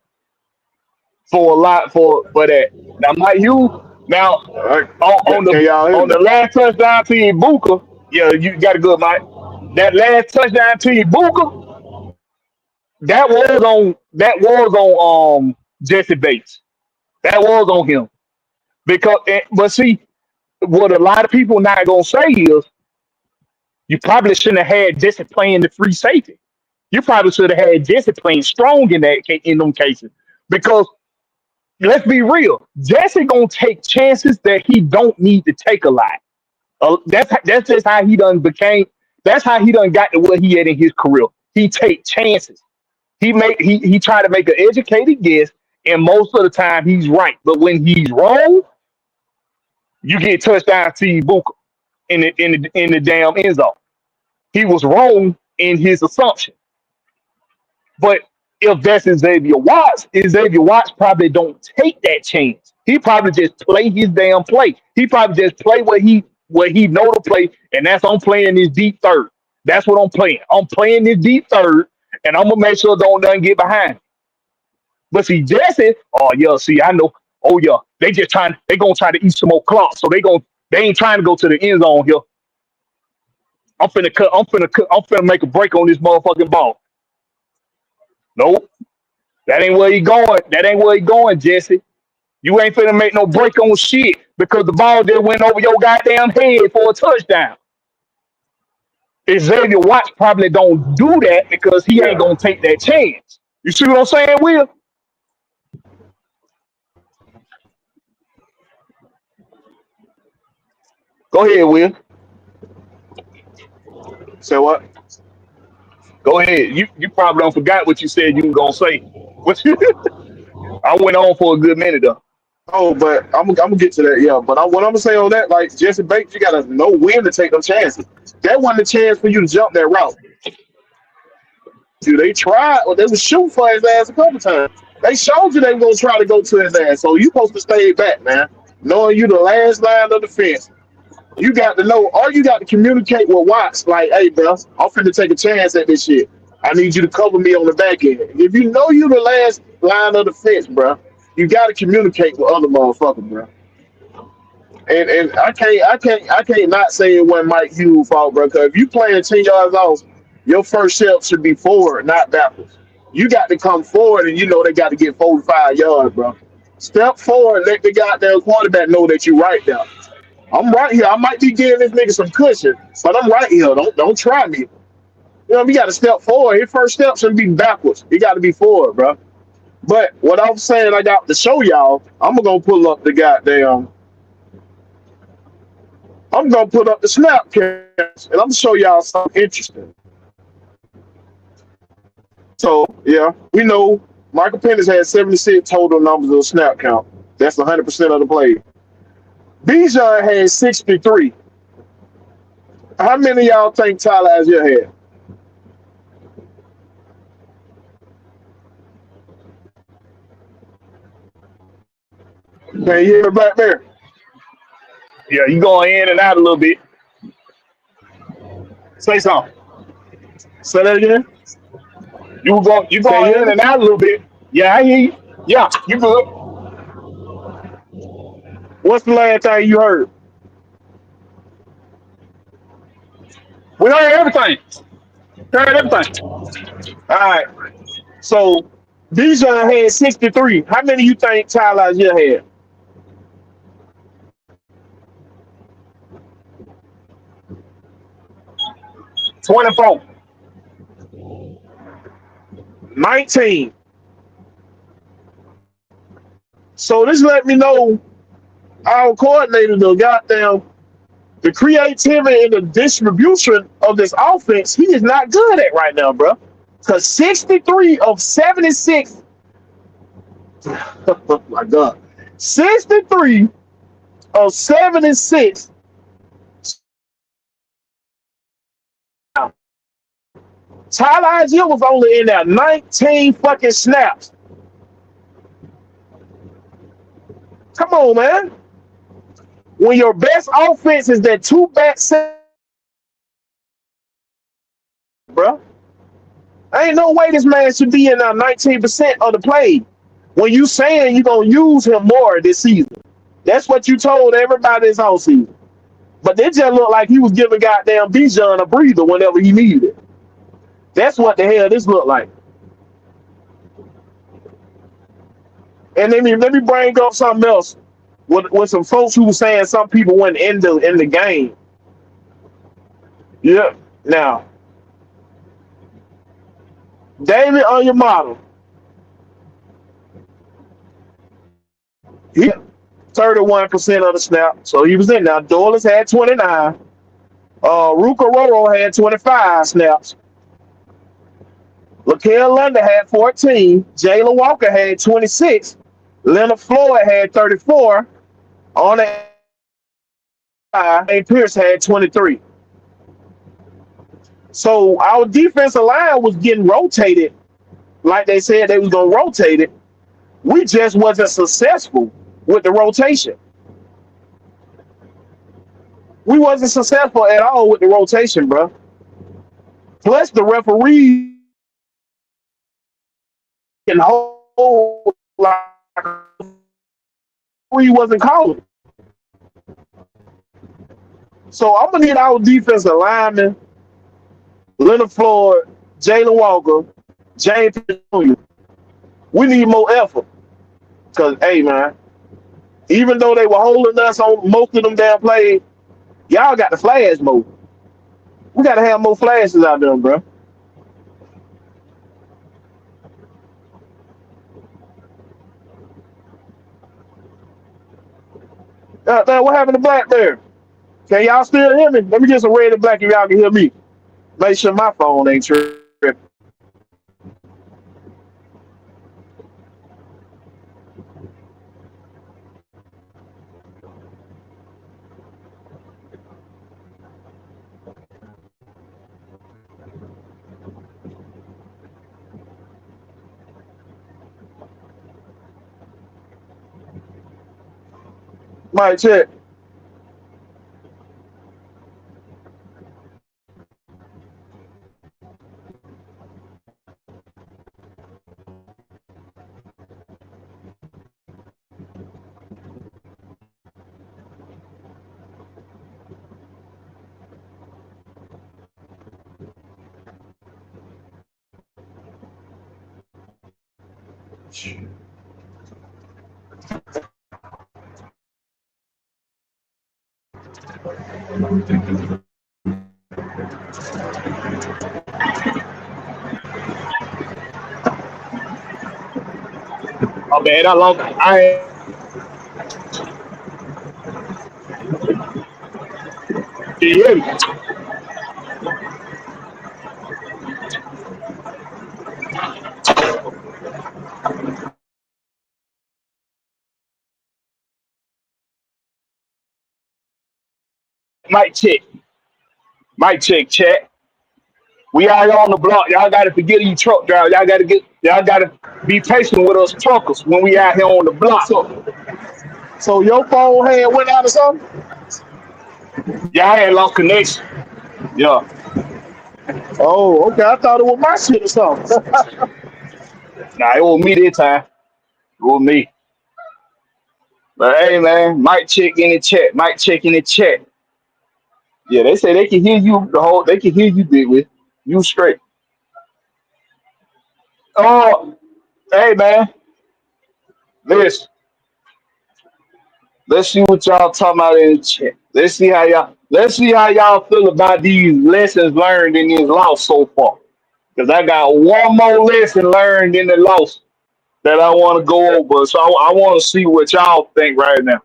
for a lot for that. Now Mike Hughes, now All right. on Can the y'all hear on me? the last touchdown to Ibuka, yeah, you got a good Mike. That last touchdown to Ibuka, that was on Jesse Bates. That was on him because but see what a lot of people not gonna say is you probably shouldn't have had Jesse playing the free safety. You probably should have had Jesse playing strong in them cases because let's be real, Jesse gonna take chances that he don't need to take a lot. That's just how he done became. That's how he done got to what he had in his career. He take chances. He try to make an educated guess, and most of the time he's right. But when he's wrong, you get touchdown to Ibuka in the damn end zone. He was wrong in his assumption. But if that's Xavier Watts probably don't take that chance. He probably just play his damn play. He probably just play what he know to play, and that's I'm playing this deep third. That's what I'm playing. I'm playing this deep third, and I'm gonna make sure don't nothing get behind me. But see, Jesse, oh yeah, see, I know. Oh yeah, they gonna try to eat some more clock, so they ain't trying to go to the end zone here. I'm finna make a break on this motherfucking ball. Nope, that ain't where he going. That ain't where he going, Jesse. You ain't finna make no break on shit because the ball just went over your goddamn head for a touchdown. Xavier Watts probably don't do that because he ain't Yeah. gonna take that chance. You see what I'm saying, Will? Go ahead, Will. Say what? Go ahead. You probably don't forgot what you said you were gonna say. What you I went on for a good minute though. Oh, but I'm gonna get to that, yeah. But what I'm gonna say on that, like Jesse Bates, you gotta know when to take them chances. That wasn't a chance for you to jump that route. Dude, they tried, or they was shooting for his ass a couple times. They showed you they were gonna try to go to his ass, so you supposed to stay back, man. Knowing you the last line of defense, you got to know, or you got to communicate with Watts, like, hey, bro, I'm finna take a chance at this shit. I need you to cover me on the back end. If you know you the last line of defense, bro, you got to communicate with other motherfuckers, bro. And I can't not say it wasn't Mike Hughes' fault, bro. Because if you playing 10 yards off, your first step should be forward, not backwards. You got to come forward, and you know they got to get 45 yards, bro. Step forward, let the goddamn quarterback know that you right there. I'm right here. I might be giving this nigga some cushion, but I'm right here. Don't try me. You know, you got to step forward. His first step shouldn't be backwards. He got to be forward, bro. But what I'm saying, I got to show y'all. I'm gonna pull up the goddamn. I'm gonna put up the snap counts, and I'm gonna show y'all something interesting. So yeah, we know Michael Penix had 76 total numbers of snap count. That's 100% of the play. Bijan had 63. How many of y'all think Tyler Algier had? Can you hear me back there? Yeah, you going in and out a little bit. Say something. Say that again. You Can you going hear in me? and out a little bit. Yeah, I hear you. Yeah, you good. What's the last thing you heard? We heard everything. Heard everything. All right. So Bijan had 63. How many you think Tyler Algier had? 24. 19. So this let me know our coordinator, the goddamn, the creativity and the distribution of this offense, he is not good at right now, bro. Because 63 of 76, oh my God, 63 of 76. Tyler Algier was only in there 19 fucking snaps. Come on, man. When your best offense is that two back set, bro. Ain't no way this man should be in 19% of the play. When you saying you're gonna use him more this season. That's what you told everybody this whole season. But it just looked like he was giving goddamn Bijan a breather whenever he needed it. That's what the hell this looked like. And let me bring up something else with some folks who were saying some people went in the game. Yeah. Now, David on your model, he 31% of the snap, so he was in there. Douglas had 29. Ruka Roro had 25 snaps. Lakel London had 14. Jalen Walker had 26. Leonard Floyd had 34. On that, and Pierce had 23. So our defensive line was getting rotated, like they said they was gonna rotate it. We just wasn't successful with the rotation. We wasn't successful at all with the rotation, bro. Plus the referee can hold like he wasn't calling. So I'm gonna need our defensive linemen, Leonard Floyd, Jalen Walker, James Jr. We need more effort. Cause hey man, even though they were holding us on most of them damn plays, y'all got the flash mode. We gotta have more flashes out there, bro. Man, what happened to Blakberry? Can y'all still hear me? Let me get some red and black if y'all can hear me. Make sure my phone ain't tripping. Might check. Oh man, I love. I can you hear me? Mic check. Mic check. Check. We out here on the block. Y'all got to forget you truck drivers. Y'all got to be patient with us truckers when we out here on the block. So, so your phone had went out or something? Y'all had lost connection. Yeah. Oh, okay. I thought it was my shit or something. Nah, it was me this time. It was me. But hey, man, mic check in the chat. Mic check in the chat. Yeah, they say they can hear you the whole. They can hear you, big with you straight. Oh, hey, man. Listen, let's see what y'all talking about in the chat. Let's see how y'all. Let's see how y'all feel about these lessons learned in this loss so far. Cause I got one more lesson learned in the loss that I want to go over. So I want to see what y'all think right now.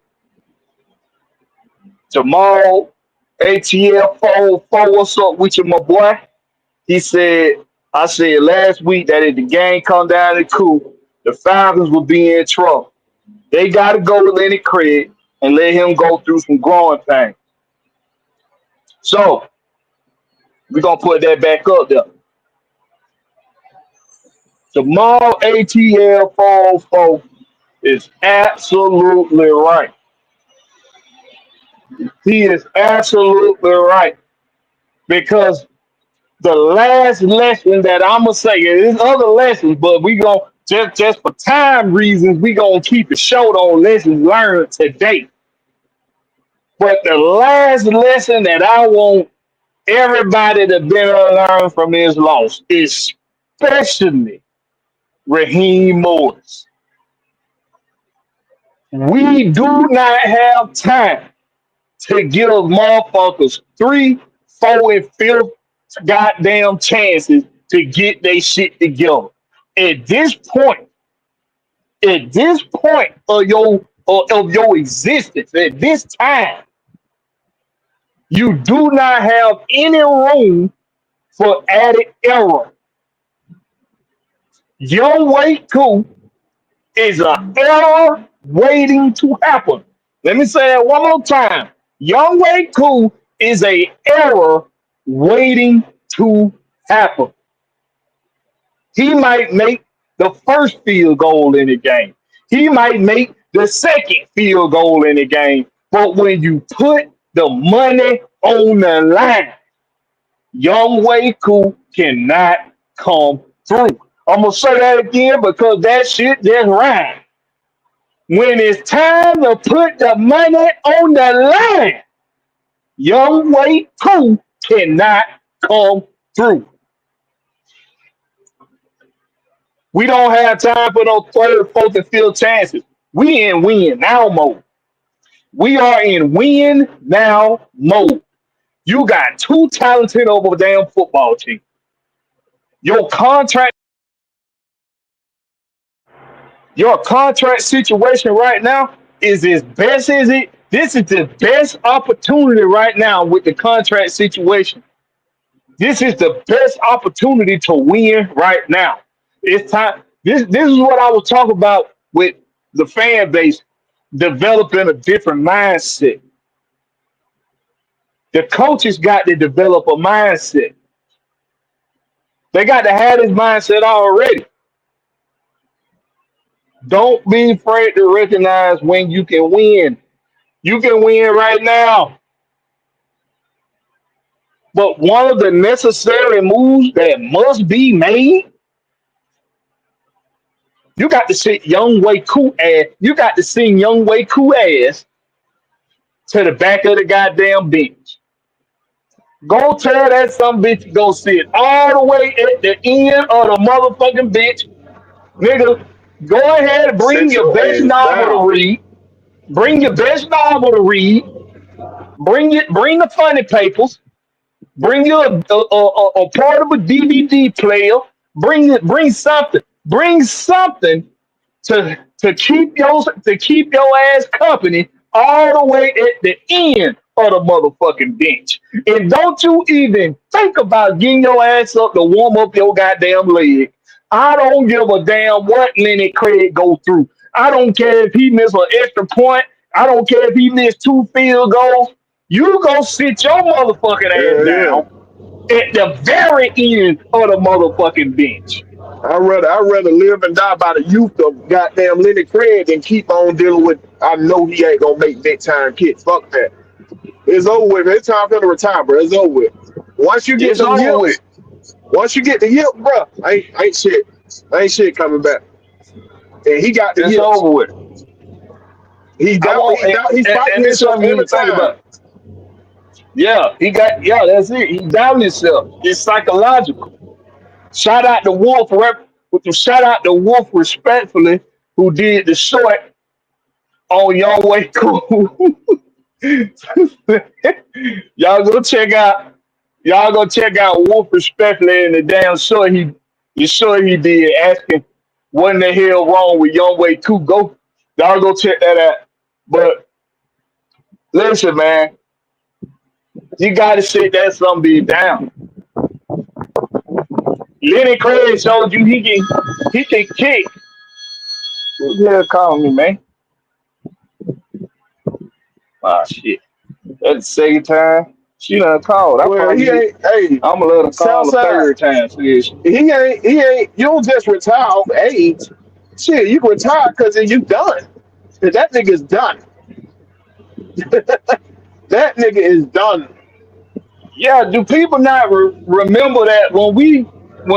Tomorrow, ATL 404, what's up with you, my boy? He said, I said last week that if the game come down to cool, the Falcons will be in trouble. They got to go to Lenny Craig and let him go through some growing pains. So we're going to put that back up there. Tomorrow, ATL 404 is absolutely right. He is absolutely right. Because the last lesson that I'm gonna say, and there's other lessons, but we gonna just for time reasons, we gonna keep it short on lessons learned today. But the last lesson that I want everybody to better learn from this loss, especially Raheem Morris, we do not have time to give motherfuckers three, four, and fifth goddamn chances to get their shit together. At this point, at this point of your existence, at this time, you do not have any room for added error. Your weight coup is an error waiting to happen. Let me say that one more time. Young Wei Koo is a error waiting to happen. He might make the first field goal in the game. He might make the second field goal in the game. But when you put the money on the line, Young Wei Koo cannot come through. I'm gonna say that again because that shit just rhymes. When it's time to put the money on the line, Young Wei Koo cannot come through. We don't have time for no third, fourth, and fifth chances. We in win now mode. We are in win now mode. You got too talented over a damn football team. Your contract, your contract situation right now is as best as it. This is the best opportunity right now with the contract situation. This is the best opportunity to win right now. It's time. This is what I was talking about with the fan base developing a different mindset. The coaches got to develop a mindset. They got to have this mindset already. Don't be afraid to recognize when you can win. You can win right now. But one of the necessary moves that must be made, you got to sit Young Way Cool ass. You got to send Young Way Cool ass to the back of the goddamn bench. Go tell that some bitch to go sit all the way at the end of the motherfucking bench. Nigga, go ahead and bring Sit your your best ass novel to down. read. Bring your best novel to read. Bring the funny papers. Bring you a portable DVD player. Bring something. Bring something to keep your ass company all the way at the end of the motherfucking bench. And don't you even think about getting your ass up to warm up your goddamn leg. I don't give a damn what Lenny Craig go through. I don't care if he missed an extra point. I don't care if he missed 2 field goals. You go sit your motherfucking ass Yeah, yeah. down at the very end of the motherfucking bench. I'd rather live and die by the youth of goddamn Lenny Craig than keep on dealing with. I know he ain't gonna make next time kids. Fuck that. It's over with. It's time for him to retire, bro. It's over with. Once you get It's them over with. yips, once you get the yip, bro, ain't shit. Ain't shit coming back. And he got the It's yips. over with. He I down. won't, He's fighting and it's himself something you every to think time. about. That's it. He doubted himself. It's psychological. Shout out to Wolf, shout out to Wolf respectfully, who did the short on Your Way Cool. y'all go check out, y'all go check out Wolf respectfully in the damn short he did asking what in the hell wrong with Young Way Cool. Y'all go check that out. But listen, man, you gotta sit that some be down. Lenny Craig showed you he can kick. Who the hell calling me, man? Ah shit. That's the second time. She done called. Well, he ain't. Hey, I'm gonna let her call a Southside. third time. Sis. He ain't. He ain't. You don't just retire off age. Shit, you can retire because you done. That nigga's done. That nigga is done. Yeah, do people not remember that when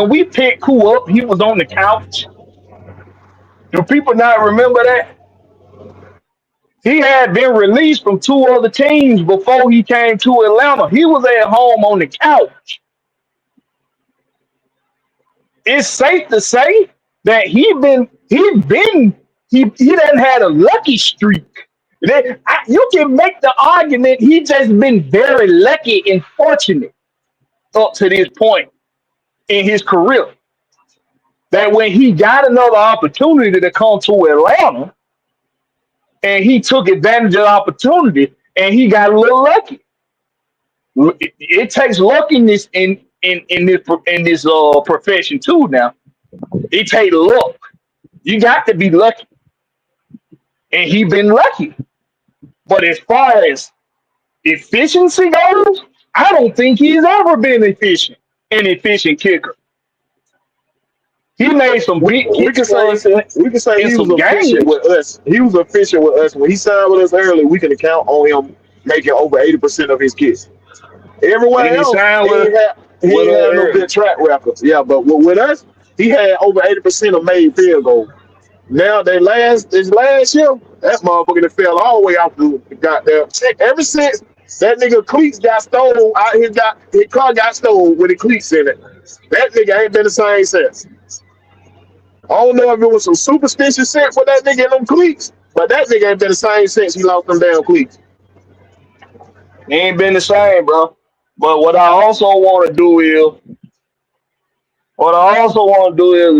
we picked Cool up, he was on the couch? Do people not remember that? He had been released from 2 other teams before he came to Atlanta. He was at home on the couch. It's safe to say that he done had a lucky streak. You can make the argument he just been very lucky and fortunate up to this point in his career. That when he got another opportunity to come to Atlanta and he took advantage of the opportunity and he got a little lucky. It takes luckiness in this profession too. Now it takes luck. You got to be lucky, and he been lucky. But as far as efficiency goes, I don't think he's ever been an efficient kicker. He made some We, big we can kicks say for us in, we can say in he was some efficient games. with us. He was efficient with us when he signed with us early. We can count on him making over 80% of his kits. Everywhere When he else, signed he ain't had he with ain't us had no early. good track record. Yeah, but with us, he had over 80% of made field goals. Now this last year, that motherfucker that fell all the way off the goddamn. Ever since that nigga cleats got stolen, his car got stolen with the cleats in it. That nigga ain't been the same since. I don't know if it was some superstitious shit with that nigga in them cleats, but that nigga ain't been the same since he lost them damn cleats. He ain't been the same, bro. But what I also want to do is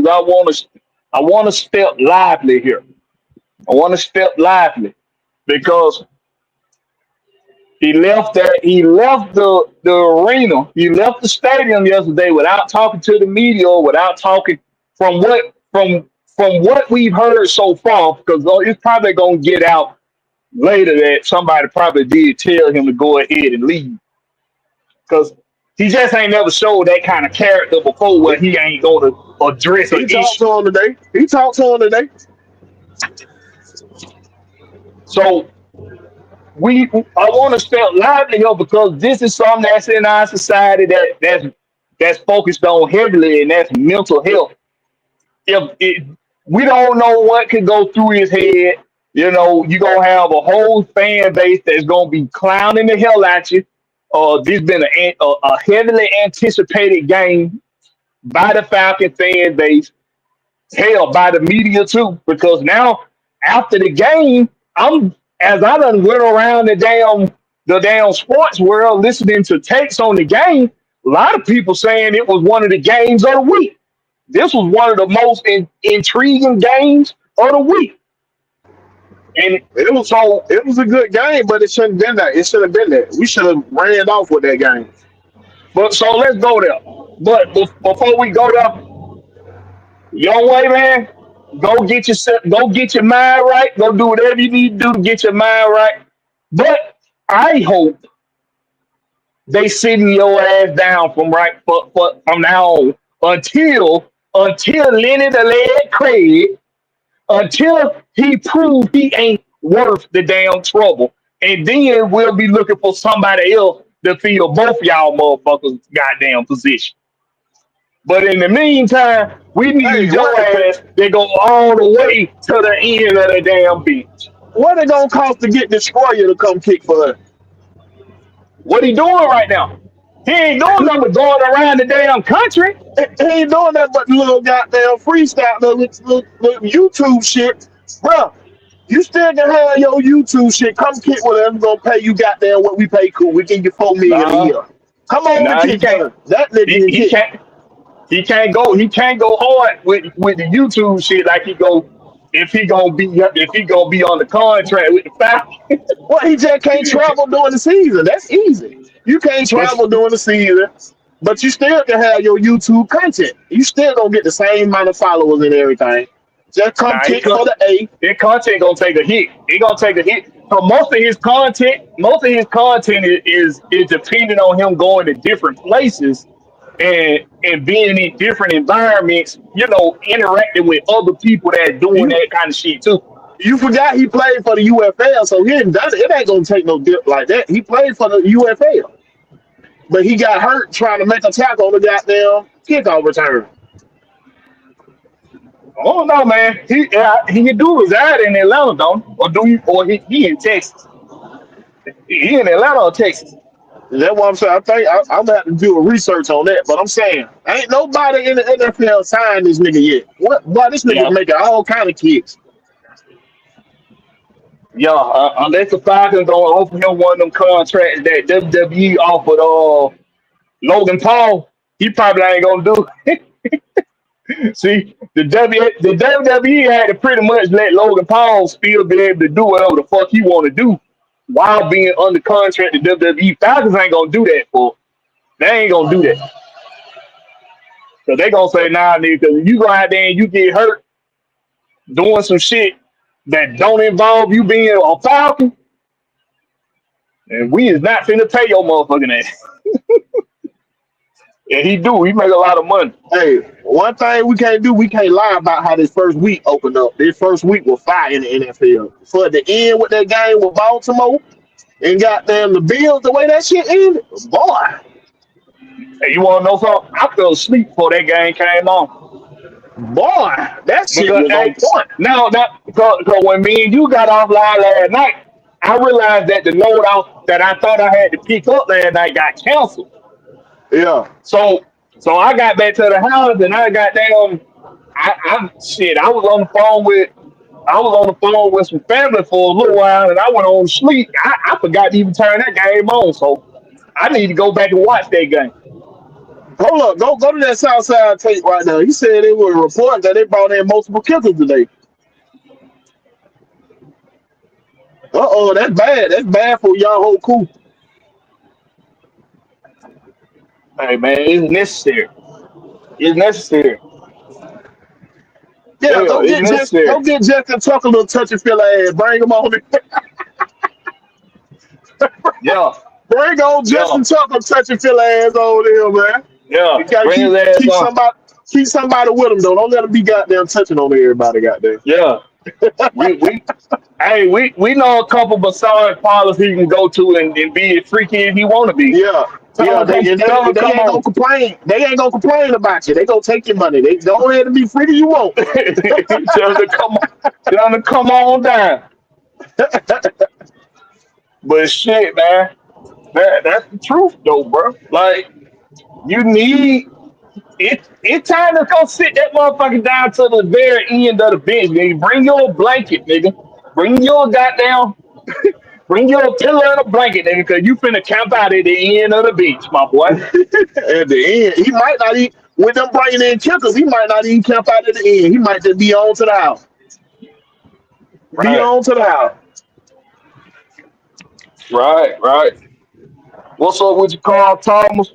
I want to step lively here. I want to step lively because he left the arena, he left the stadium yesterday without talking to the media or without talking from what we've heard so far, because it's probably gonna get out later that somebody probably did tell him to go ahead and leave. Because he just ain't never showed that kind of character before where He, he ain't gonna address an he talked issue. to him today. He talked to him today. So I want to step lively here because this is something that's in our society that's focused on heavily, and that's mental health. If it, we don't know what could go through his head, you're gonna have a whole fan base that's gonna be clowning the hell at you. This been a heavily anticipated game by the Falcon fan base, hell, by the media too, because now after the game, as I done went around the damn sports world listening to takes on the game, a lot of people saying it was one of the games of the week. This was one of the most intriguing games of the week. And It was so, it was a good game, but it shouldn't have been that. It should have been that. We should have ran off with that game. but so let's go there. But before we go there, young way man, go get your mind right. Go do whatever you need to do to get your mind right. But I hope they sitting your ass down from now on until Lenny the Lead Craig, until he proves he ain't worth the damn trouble. And then we'll be looking for somebody else to fill both y'all motherfuckers goddamn position. But in the meantime, we Hey, need your ass to go all the way to the end of the damn bench. what it gonna cost to get Destroyer to come kick for us? What he doing right now? He ain't doing nothing but going around the damn country. He ain't doing that but little goddamn freestyle, little YouTube shit. Bro, you still can have your YouTube shit. Come kick with us. I'm gonna pay you goddamn what we pay cool. We give you 4 million a Nah, year. Come on and nah, he kick for can't. us. That nigga He, can he kick. can't. He can't go hard with the YouTube shit like he go if he gonna be on the contract with the Falcons. Well, he just can't travel during the season. That's easy. You can't But travel during the season, but you still can have your YouTube content. You still gonna get the same amount of followers and everything. Just come nah, kick for the A. his content gonna take a hit. He gonna take a hit. So most of his content is dependent on him going to different places and being in different environments, interacting with other people that doing You that kind of shit too. you forgot he played for the UFL, so he ain't done it. It ain't gonna take no dip like that. He played for the UFL, but he got hurt trying to make a tackle on the goddamn kickoff return. I don't know, man. He do reside in Atlanta, don't he? Or do you? Or he in Texas? He in Atlanta or Texas? That's what I'm saying. I think I'm gonna have to do a research on that. But I'm saying, ain't nobody in the NFL signed this nigga yet. What? Boy, this nigga's Yeah, making all kind of kicks. yeah. Unless the Falcons don't offer him one of them contracts that WWE offered Logan Paul, he probably ain't gonna do it. See, the WWE had to pretty much let Logan Paul still be able to do whatever the fuck he want to do while being under contract to WWE. Falcons ain't gonna do that for. They ain't gonna do that. So they gonna say, nah, nigga, because if you go out there and you get hurt doing some shit that don't involve you being a Falcon, and we is not finna pay your motherfucking ass. And he do. He make a lot of money. Hey, one thing we can't do, we can't lie about how this first week opened up. This first week was fire in the NFL. For the end with that game with Baltimore and goddamn the Bills, the way that shit ended, boy, Hey, you wanna know something? I fell asleep before that game came on. boy, that shit Because was on hey, point. now that because when me and you got off live last night, I realized that the load out that I thought I had to pick up last night got canceled. Yeah. So I got back to the house and I got down. I shit. I was on the phone with some family for a little while and I went on sleep. I forgot to even turn that game on. So I need to go back and watch that game. Hold up, go to that Southside tape right now. He said it was a report that they brought in multiple kickers today. Uh-oh, that's bad. That's bad for y'all whole crew. Hey man, it's necessary. It's necessary. Yeah, Yeah, it's go necessary. get Justin Tucker a little touch and feel ass. Bring him on. Yeah, Bring on yeah, Justin Tucker touch and feel ass over there, man. yeah. You gotta Bring his keep ass keep on. somebody keep somebody with him though. Don't let him be goddamn touching on everybody, goddamn. Yeah, We hey, we know a couple massage parlors he can go to and be as freaky as he want to be. Yeah, yeah. They and Tell him they come ain't gonna on. complain. They ain't gonna complain about you. They gonna take your money. They go ahead and be free to you want. Tell him to come on. Tell him to come on down. But shit, man, that's the truth though, bro. Like you need it. It's time to go sit that motherfucker down to the very end of the bench, nigga. Bring your blanket, nigga. Bring your goddamn. Bring your pillow and a blanket, nigga, because you finna camp out at the end of the beach, my boy. At the end, he might not eat with them bringing in kickers. He might not even camp out at the end. He might just be on to the house. Be Right, on to the house. right. What's up with you, Carl Thomas?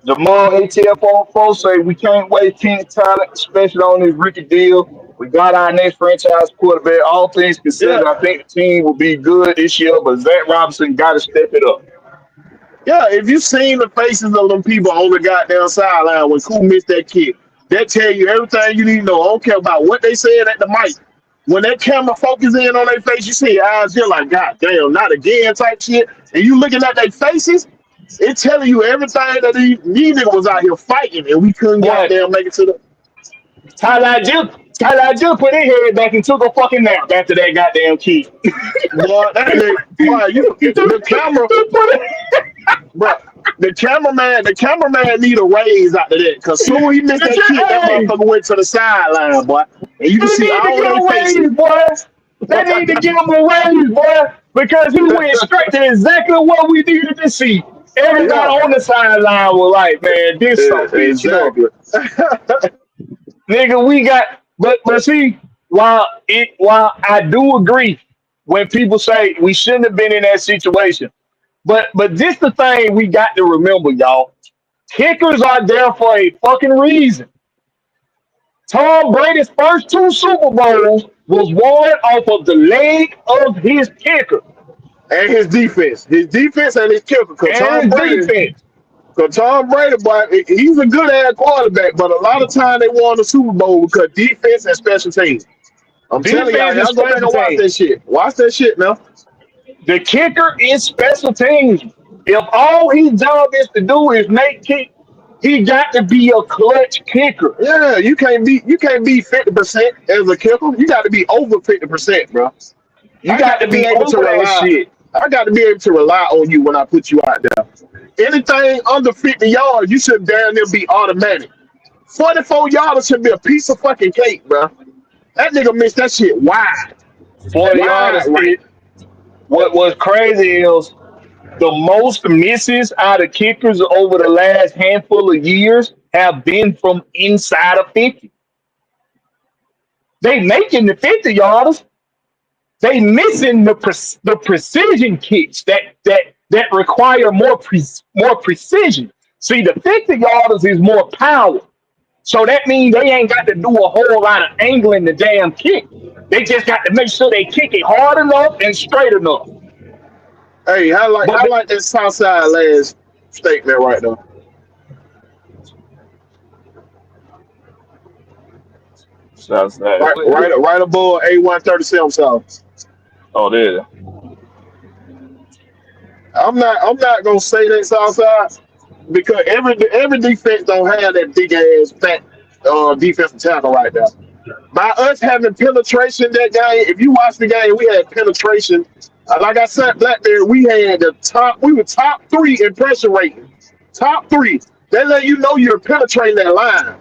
Jamal ATF 04 say we can't waste 10 talent, especially on this rookie deal. We got our next franchise quarterback. All things Yeah, considered, I think the team will be good this year, but Zach Robinson got to step it up. yeah. If you seen the faces of them people on the goddamn sideline when Cool missed that kick, that tell you everything you need to know. I don't care about what they said at the mic. When that camera focus in on their face, you see their eyes. You're like, God damn, not again, type shit. And you looking at their faces, it telling you everything that these niggas was out here fighting, and we couldn't Boy, goddamn make it to the. Tyler Jill put his head back and took a fucking nap after that goddamn kick. Boy, that nigga, boy, you the camera, bro. The cameraman need a raise after that, cause soon he missed that kick, that Hey, motherfucker went to the sideline, boy, and you can they see need to all get their a faces. raise, boy. They need to give him a raise, boy, because he went straight to exactly what we needed to see. Everybody Yeah, on the sideline was like, man, this some bitch, you know. exactly. Nigga, we got but see, while I do agree when people say we shouldn't have been in that situation, but this the thing we got to remember, y'all. Kickers are there for a fucking reason. Tom Brady's first two Super Bowls was won off of the leg of his kicker And his defense and his kicker. Cause and his defense. Tom Brady, boy, he's a good ass quarterback, but a lot of time they won the Super Bowl because defense and special teams. I'm telling y'all, Defense and y'all go back special and watch teams. that shit. Watch that shit now. The kicker is special teams. If all his job is to do is make kick, he got to be a clutch kicker. Yeah, you can't be 50% as a kicker. You got to be over 50%, bro. You I got got to to be be able to over that rely. shit. I got to be able to rely on you when I put you out there. Anything under 50 yards, you should damn near be automatic. 44 yards should be a piece of fucking cake, bro. That nigga missed that shit wide, 40 wide yards. right. What was crazy is the most misses out of kickers over the last handful of years have been from inside of 50. They making the 50 yarders. They missing the precision kicks that require more precision. See, the 50 yarders is more power. So that means they ain't got to do a whole lot of angling the damn kick. They just got to make sure they kick it hard enough and straight enough. Hey, I like But I like that Southside last statement right there. Southside. Right above A137 South. Oh, there. I'm not gonna say that Southside because every defense don't have that big ass fat defensive tackle right there. By us having penetration that game, if you watch the game, we had penetration. Like I said, Blackberry, we had the top. We were top three in pressure rating. Top three. They let you know you're penetrating that line.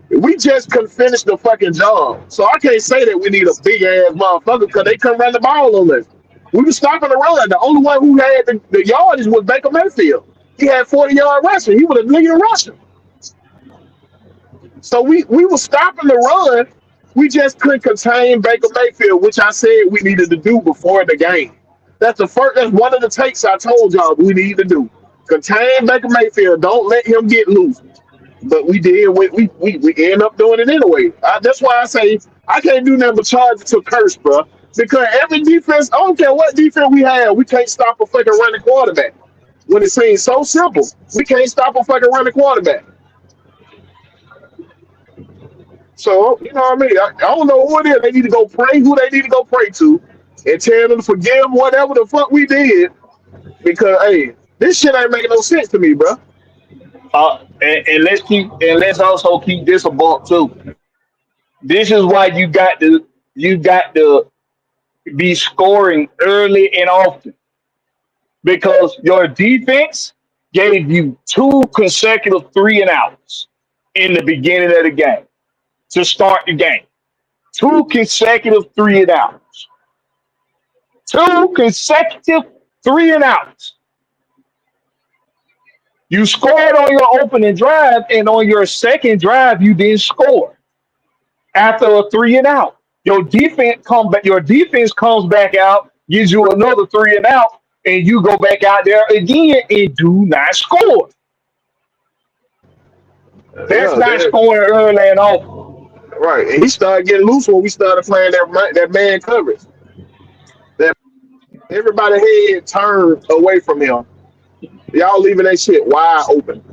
We just couldn't finish the fucking job. So I can't say that we need a big ass motherfucker because they couldn't run the ball on us. We were stopping the run. The only one who had the yardage was Baker Mayfield. He had 40-yard rushing. He was a leading rusher. So we were stopping the run. We just couldn't contain Baker Mayfield, which I said we needed to do before the game. That's the first. That's one of the takes I told y'all we need to do. Contain Baker Mayfield. Don't let him get loose. But we did. We end up doing it anyway. That's why I say I can't do nothing but charge it to curse, bro. Because every defense, I don't care what defense we have, we can't stop a fucking running quarterback. When it seems so simple, we can't stop a fucking running quarterback. So you know what I mean. I don't know who it is. They need to go pray who they need to go pray to, and tell them to forgive whatever the fuck we did. Because hey, this shit ain't making no sense to me, bro. And let's also keep this a buck too. This is why you got to be scoring early and often because your defense gave you two consecutive 3-and-outs in the beginning of the game to start the game. Two consecutive 3-and-outs. Two consecutive 3-and-outs. You scored on your opening drive, and on your second drive, you didn't score after a 3-and-out. Your defense comes back out, gives you another 3-and-out, and you go back out there again and do not score. That's Yeah, not scoring early and often. right. And he started getting loose when we started playing that man coverage. That everybody head turned away from him. Y'all leaving that shit wide open.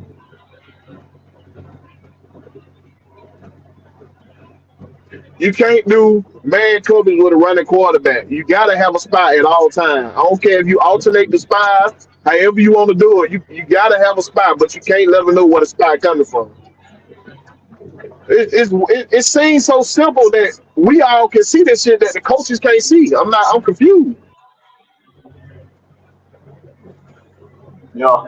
You can't do man coverage with a running quarterback. You gotta have a spy at all times. I don't care if you alternate the spies, however you want to do it. You gotta have a spy, but you can't let them know where the spy coming from. It seems so simple that we all can see this shit that the coaches can't see. I'm confused. Yeah.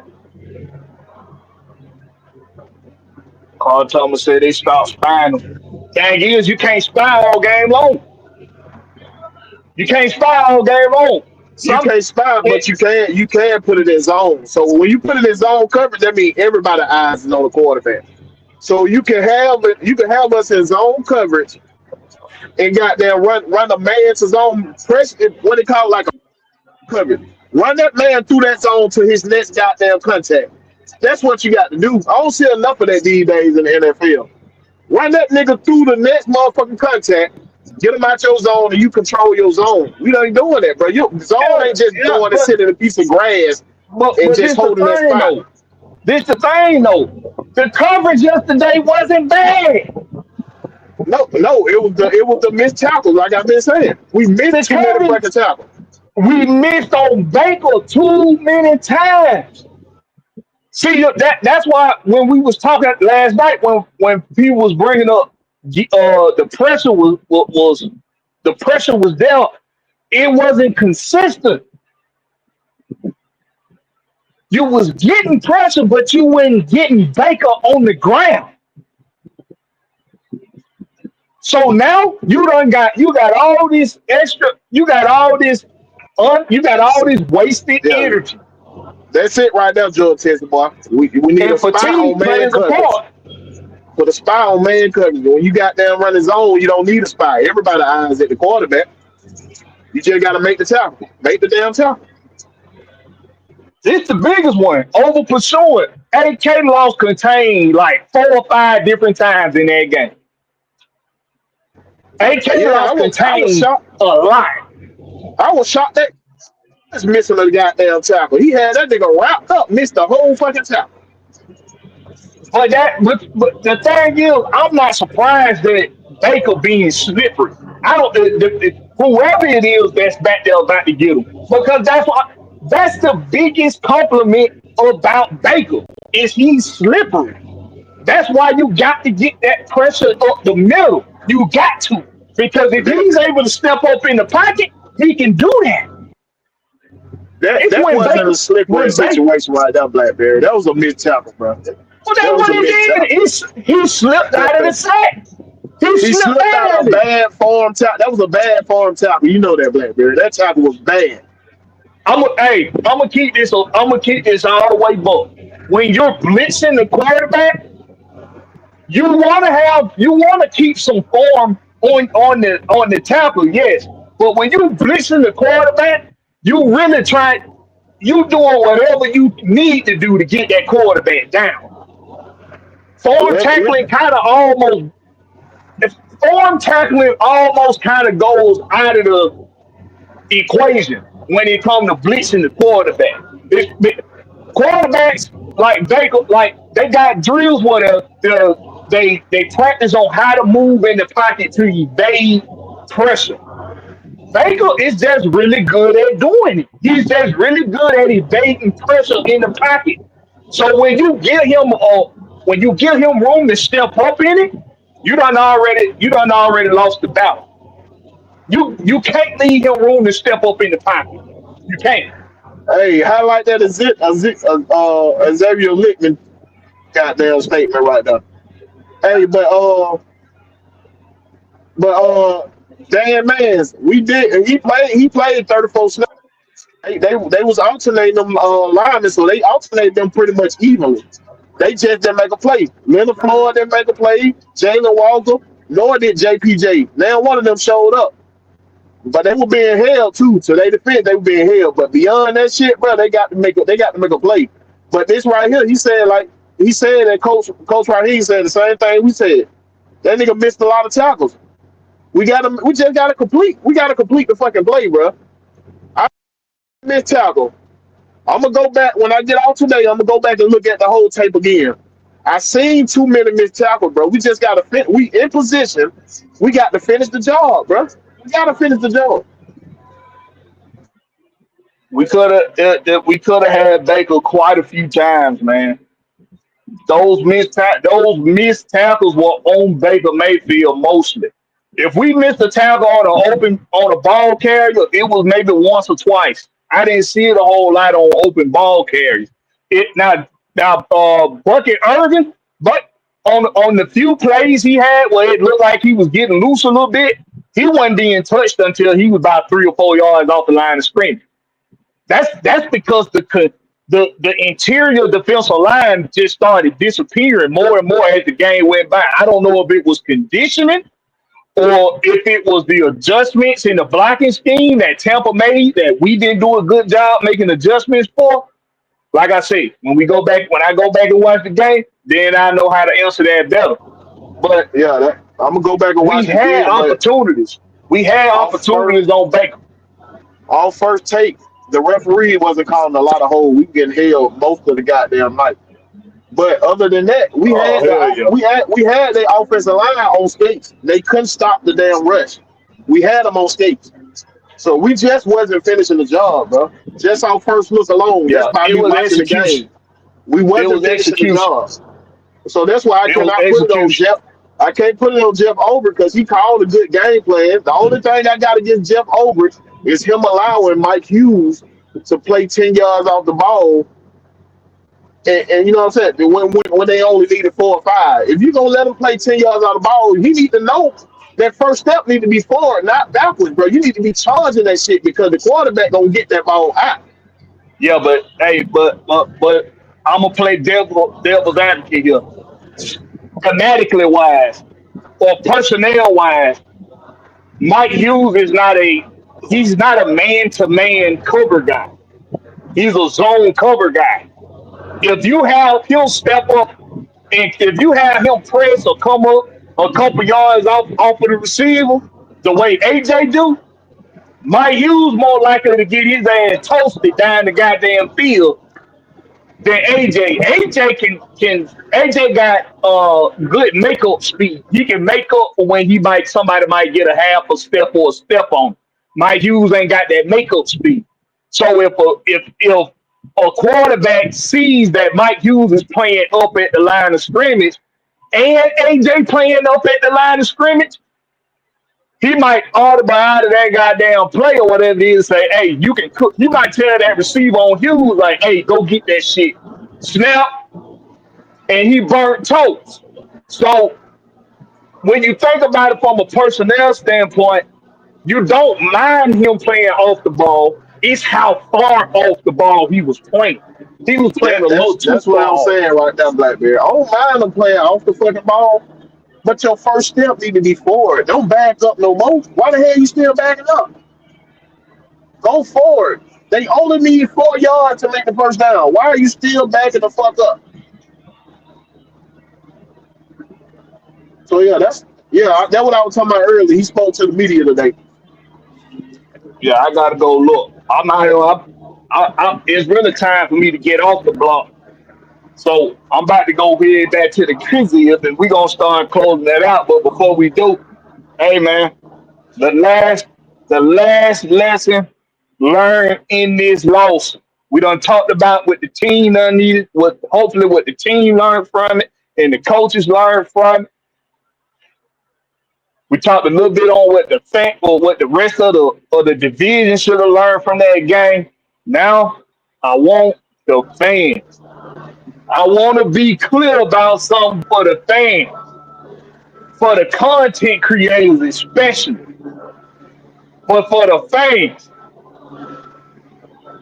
Carl Thomas said they stopped spying them. Thing is, you can't spy all game long. You can't spy all game long. You Some can't spy, but you can put it in zone. So when you put it in zone coverage, that means everybody's eyes is on the quarterback. So you can have us in zone coverage and goddamn run a man to zone press what they call like a coverage. Run that man through that zone to his next goddamn contact. That's what you got to do. I don't see enough of that these days in the NFL. Run that nigga through the next motherfucking contact. Get him out your zone and you control your zone. We ain't doing that, bro. Your zone yeah, ain't just yeah, going to sit in a piece of grass and but just this the holding that thing spot. though. This the thing though. The coverage yesterday wasn't bad. No, it was the missed tackle, like I've been saying. We missed The too many coverage fucking tackles. we missed on Baker too many times. See that's why when we was talking last night when people was bringing up the pressure was the pressure was there. It wasn't consistent. You was getting pressure, but you weren't getting Baker on the ground. So now you got all this extra, you got all this wasted Yeah, energy, that's it right there, George Texas boy. We need a and spy on fatigue man plays a coverage. part. Put a spy on man coverage. When you got down running zone, you don't need a spy. Everybody eyes at the quarterback. You just got to make the tackle. Make the damn tackle. This the biggest one. Over pursuing. AK lost contained like 4 or 5 different times in that game. AK Yeah, I lost was I was contained shocked. a lot. I was shocked that he's missing the goddamn tackle. He had that nigga wrapped up, missed the whole fucking tackle. But the thing is, I'm not surprised that Baker being slippery. I don't whoever it is that's back there about to get him because that's the biggest compliment about Baker is he's slippery. That's why you got to get that pressure up the middle. You got to because if That he's able to step up in the pocket, he can do that. that, It's that wasn't a slippery when Baker. situation right there, Blackberry. That was a missed tackle, bro. Well, That that's was what a he missed did. tackle. He slipped out of the sack. He He slipped slipped out out of a it. bad form tackle. That was a bad form tackle. You know that, Blackberry. That tackle was bad. I'm gonna keep this all the way back. When you're blitzing the quarterback, you want to keep some form on the tackle, yes. But when you blitzing the quarterback, you really try you doing whatever you need to do to get that quarterback down. Form Yeah, tackling yeah. kind of almost form tackling almost kind of goes out of the equation when it comes to blitzing the quarterback. Quarterbacks like Baker, like they got drills where They practice on how to move in the pocket to evade pressure. Baker is just really good at doing it. He's just really good at evading pressure in the pocket. So when you give him room to step up in it, you done already lost the battle. You can't leave him room to step up in the pocket. You can't. Hey, highlight that Xavier Lickman goddamn statement right there. Hey, but Dan Mans, we did. He played 34 snaps. They was alternating them linemen, so they alternated them pretty much evenly. They just didn't make a play. Leonard Floyd didn't make a play. Jalen Walker, nor did JPJ. Now one of them showed up, but they were being held too. So they defend they were being held. But beyond that shit, bro, they got to make a play. But this right here, he said that Coach Raheem said the same thing we said. That nigga missed a lot of tackles. We just gotta complete. We gotta complete the fucking play, bro. I missed tackle. I'm gonna go back when I get out today. I'm gonna go back and look at the whole tape again. I seen too many missed tackles, bro. We just gotta fit. We in position. We got to finish the job, bro. We gotta finish the job. We could have had Baker quite a few times, man. Those missed tackles were on Baker Mayfield mostly. If we missed a tackle on a ball carrier, it was maybe once or twice. I didn't see it a whole lot on open ball carries. It now Bucket Irvin, but on the few plays he had where it looked like he was getting loose a little bit, he wasn't being touched until he was about 3 or 4 yards off the line of scrimmage. That's because the interior defensive line just started disappearing more and more as the game went by. I don't know if it was conditioning or if it was the adjustments in the blocking scheme that Tampa made that we didn't do a good job making adjustments for. Like I say, when I go back and watch the game, then I know how to answer that better. But Yeah, I'm gonna go back and we watch it had again. But opportunities. We had off first, opportunities on Baker. off first take, the referee wasn't calling a lot of hold. We getting held most of the goddamn night. But other than that, Oh hell yeah! we had their offensive line on skates. They couldn't stop the damn rush. We had them on skates. So we just wasn't finishing the job, bro. Just our first look alone, Yeah, just by it me was watching the execution. game, we It wasn't was finishing the execution. job. So that's why I It was cannot put it on execution. Jeff. I can't put it on Jeff Over because he called a good game plan. The only thing I got against Jeff Over is him allowing Mike Hughes to play 10 yards off the ball. And you know what I'm saying? When they only needed 4 or 5. If you're going to let him play 10 yards out of the ball, he need to know that first step need to be forward, not backwards, bro. You need to be charging that shit because the quarterback going to get that ball out. Yeah, but hey, but I'm gonna play devil's advocate here. Schematically wise or personnel wise, Mike Hughes is not a he's not a man to man cover guy. He's a zone cover guy. If you have him step up and if you have him press or come up a couple yards off of the receiver, the way AJ do, Mike Hughes more likely to get his ass toasted down the goddamn field than AJ. AJ got good makeup speed. He can make up for when somebody might get a half a step or a step on. Mike Hughes ain't got that makeup speed. So if a quarterback sees that Mike Hughes is playing up at the line of scrimmage and AJ playing up at the line of scrimmage, he might audible out of that goddamn play or whatever it is. Say, hey, you can cook. You might tell that receiver on Hughes like, hey, go get that shit. Snap, and he burnt toast. So when you think about it from a personnel standpoint, you don't mind him playing off the ball. It's how far off the ball he was playing. He was playing That, a that's little too that's what far I'm off. saying right now, Blackberry. I don't mind them playing off the fucking ball, but your first step need to be forward. Don't back up no more. Why the hell you still backing up? Go forward. They only need 4 yards to make the first down. Why are you still backing the fuck up? So that's what I was talking about earlier. He spoke to the media today. Yeah, I gotta go look. I'm not. It's really time for me to get off the block. So I'm about to go head back to the Crizzy and we gonna start closing that out. But before we do, hey man, the last the last lesson learned in this loss. We done talked about what the team done needed, what hopefully what the team learned from it and the coaches learned from it. We talked a little bit on what the fact or what the rest of the division should have learned from that game. Now I want the fans. I want to be clear about something for the fans, for the content creators especially, but for the fans.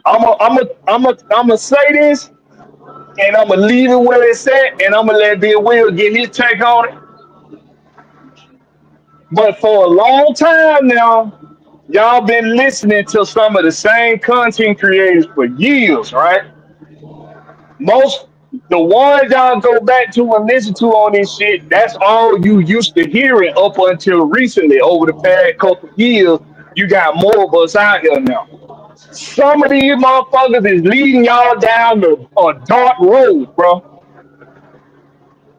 I'm a say this, and I'm gonna leave it where it's at, and I'm gonna let Bill Will get his take on it. But for a long time now, y'all been listening to some of the same content creators for years, right? Most the ones y'all go back to and listen to on this shit, that's all you used to hearing up until recently. Over the past couple years, you got more of us out here now. Some of these motherfuckers is leading y'all down a dark road, bro.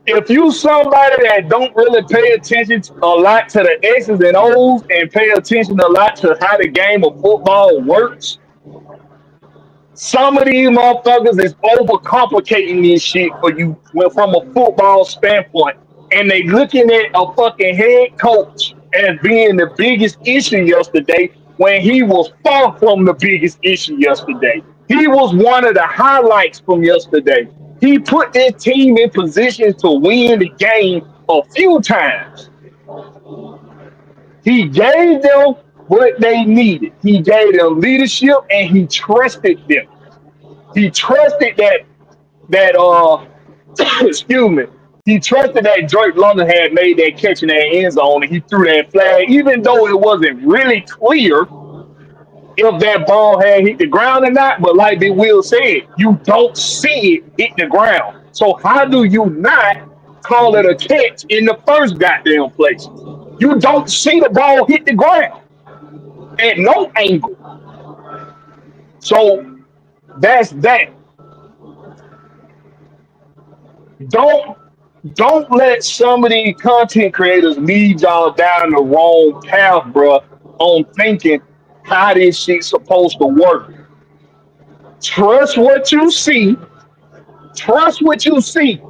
If you somebody that don't really pay attention a lot to the X's and O's and pay attention a lot to how the game of football works, some of these motherfuckers is overcomplicating this shit for you from a football standpoint. And they looking at a fucking head coach as being the biggest issue yesterday when he was far from the biggest issue yesterday. He was one of the highlights from yesterday. He put this team in position to win the game a few times. He gave them what they needed. He gave them leadership and he trusted them. He trusted that excuse me. He trusted that Drake London had made that catch in that end zone and he threw that flag, even though it wasn't really clear if that ball had hit the ground or not. But like Big Will said, you don't see it hit the ground. So how do you not call it a catch in the first goddamn place? You don't see the ball hit the ground at no angle. So that's that. Don't don't let some of these content creators lead y'all down the wrong path, bro, on thinking how this shit's supposed to work. Trust what you see. Trust what you see.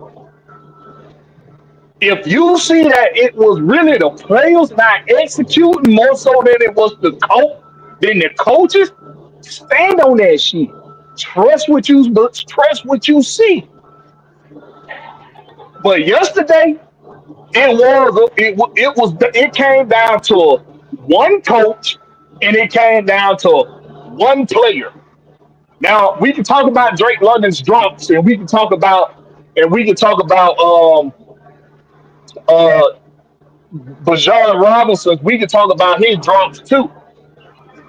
If you see that it was really the players not executing more so than it was than the coaches, stand on that shit. Trust what you see. But yesterday, it came down to one coach and it came down to one player. Now we can talk about Drake London's drops and we can talk about uh Bajan Robinson. We can talk about his drops too.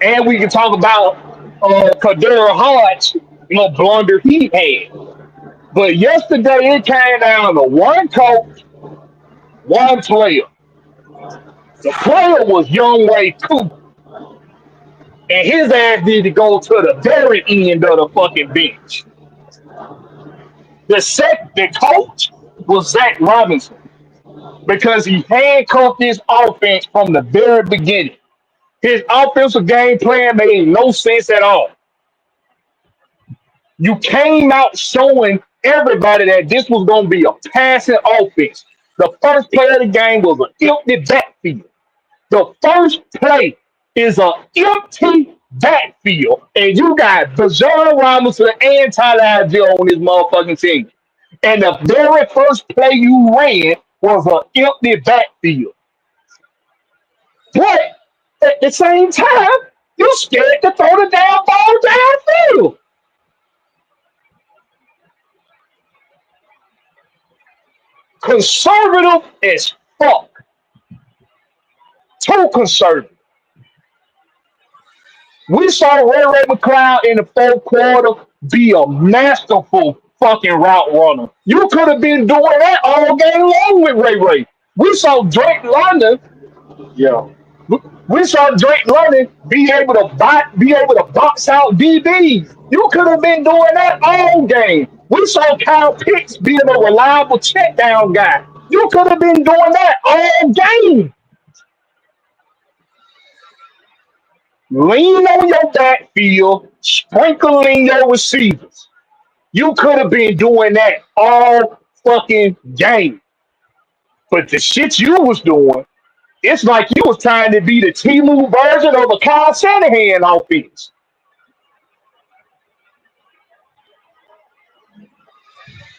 And we can talk about Kadera Hodge, blunder he had. But yesterday it came down to one coach, one player. The player was Young Wei Koo, and his ass need to go to the very end of the fucking bench. The coach was Zach Robinson because he handcuffed his offense from the very beginning. His offensive game plan made no sense at all. You came out showing everybody that this was going to be a passing offense. The first play of the game was an empty backfield. The first play is an empty backfield, and you got Bajan Robinson and Tyler Algier on this motherfucking team. And the very first play you ran was an empty backfield. But at the same time, you scared to throw the damn ball downfield. Conservative as fuck. Too conservative. We saw Ray McLeod in the fourth quarter be a masterful fucking route runner. You could have been doing that all game long with Ray. We saw Drake London. Yeah. We saw Drake London be able to box out DBs. You could have been doing that all game. We saw Kyle Pitts being a reliable check down guy. You could have been doing that all game. Lean on your backfield, sprinkling your receivers. You could have been doing that all fucking game. But the shit you was doing, it's like you was trying to be the Timu version of a Kyle Shanahan offense.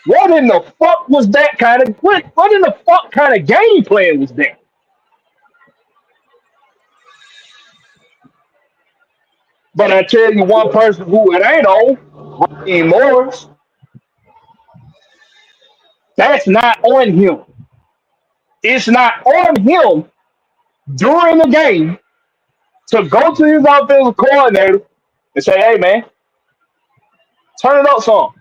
What in the fuck was that kind of what in the fuck kind of game plan was that? But I tell you one person who it ain't on, Raheem Morris, that's not on him. It's not on him during the game to go to his offensive coordinator and say, hey man, turn it up some.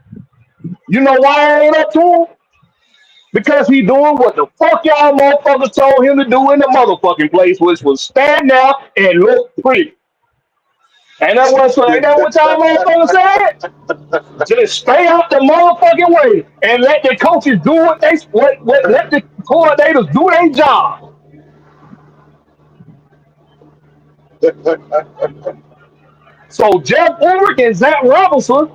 You know why I ain't up to him? Because he doing what the fuck y'all motherfuckers told him to do in the motherfucking place, which was stand there and look pretty. Ain't that what y'all motherfuckers said? Just stay out the motherfucking way and let the coaches do what let the coordinators do their job. So Jeff Ulrich and Zach Robinson,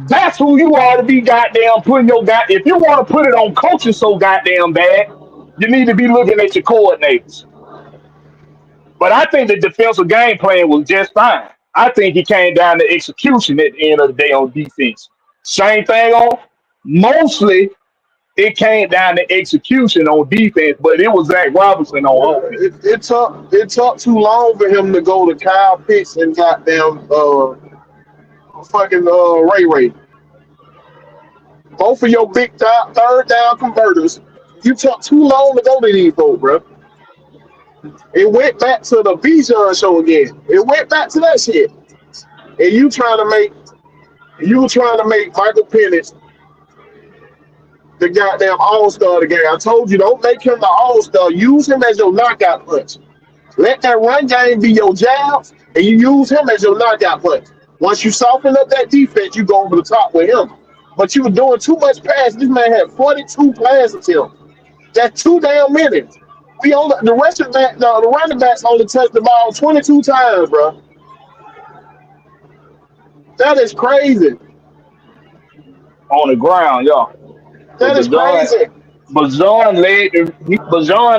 that's who you ought to be goddamn putting your god. If you want to put it on coaching so goddamn bad, you need to be looking at your coordinators. But I think the defensive game plan was just fine. I think it came down to execution at the end of the day on defense. Same thing on mostly it came down to execution on defense, but it was Zach Robinson on offense. It took too long for him to go to Kyle Pitts and goddamn fucking Ray Ray. Both of your big third down converters. You took too long to go to these folks, bro. It went back to the Bijan show again. It went back to that shit. And you trying to make Michael Penix the goddamn all-star of the game. I told you, don't make him the all-star. Use him as your knockout punch. Let that run game be your jabs, and you use him as your knockout punch. Once you soften up that defense, you go over the top with him. But you were doing too much pass. This man had 42 pass attempts. That's too damn many. We only the rest of that the running backs only touched the ball 22 times, bro. That is crazy. On the ground, y'all. That is crazy. Bajan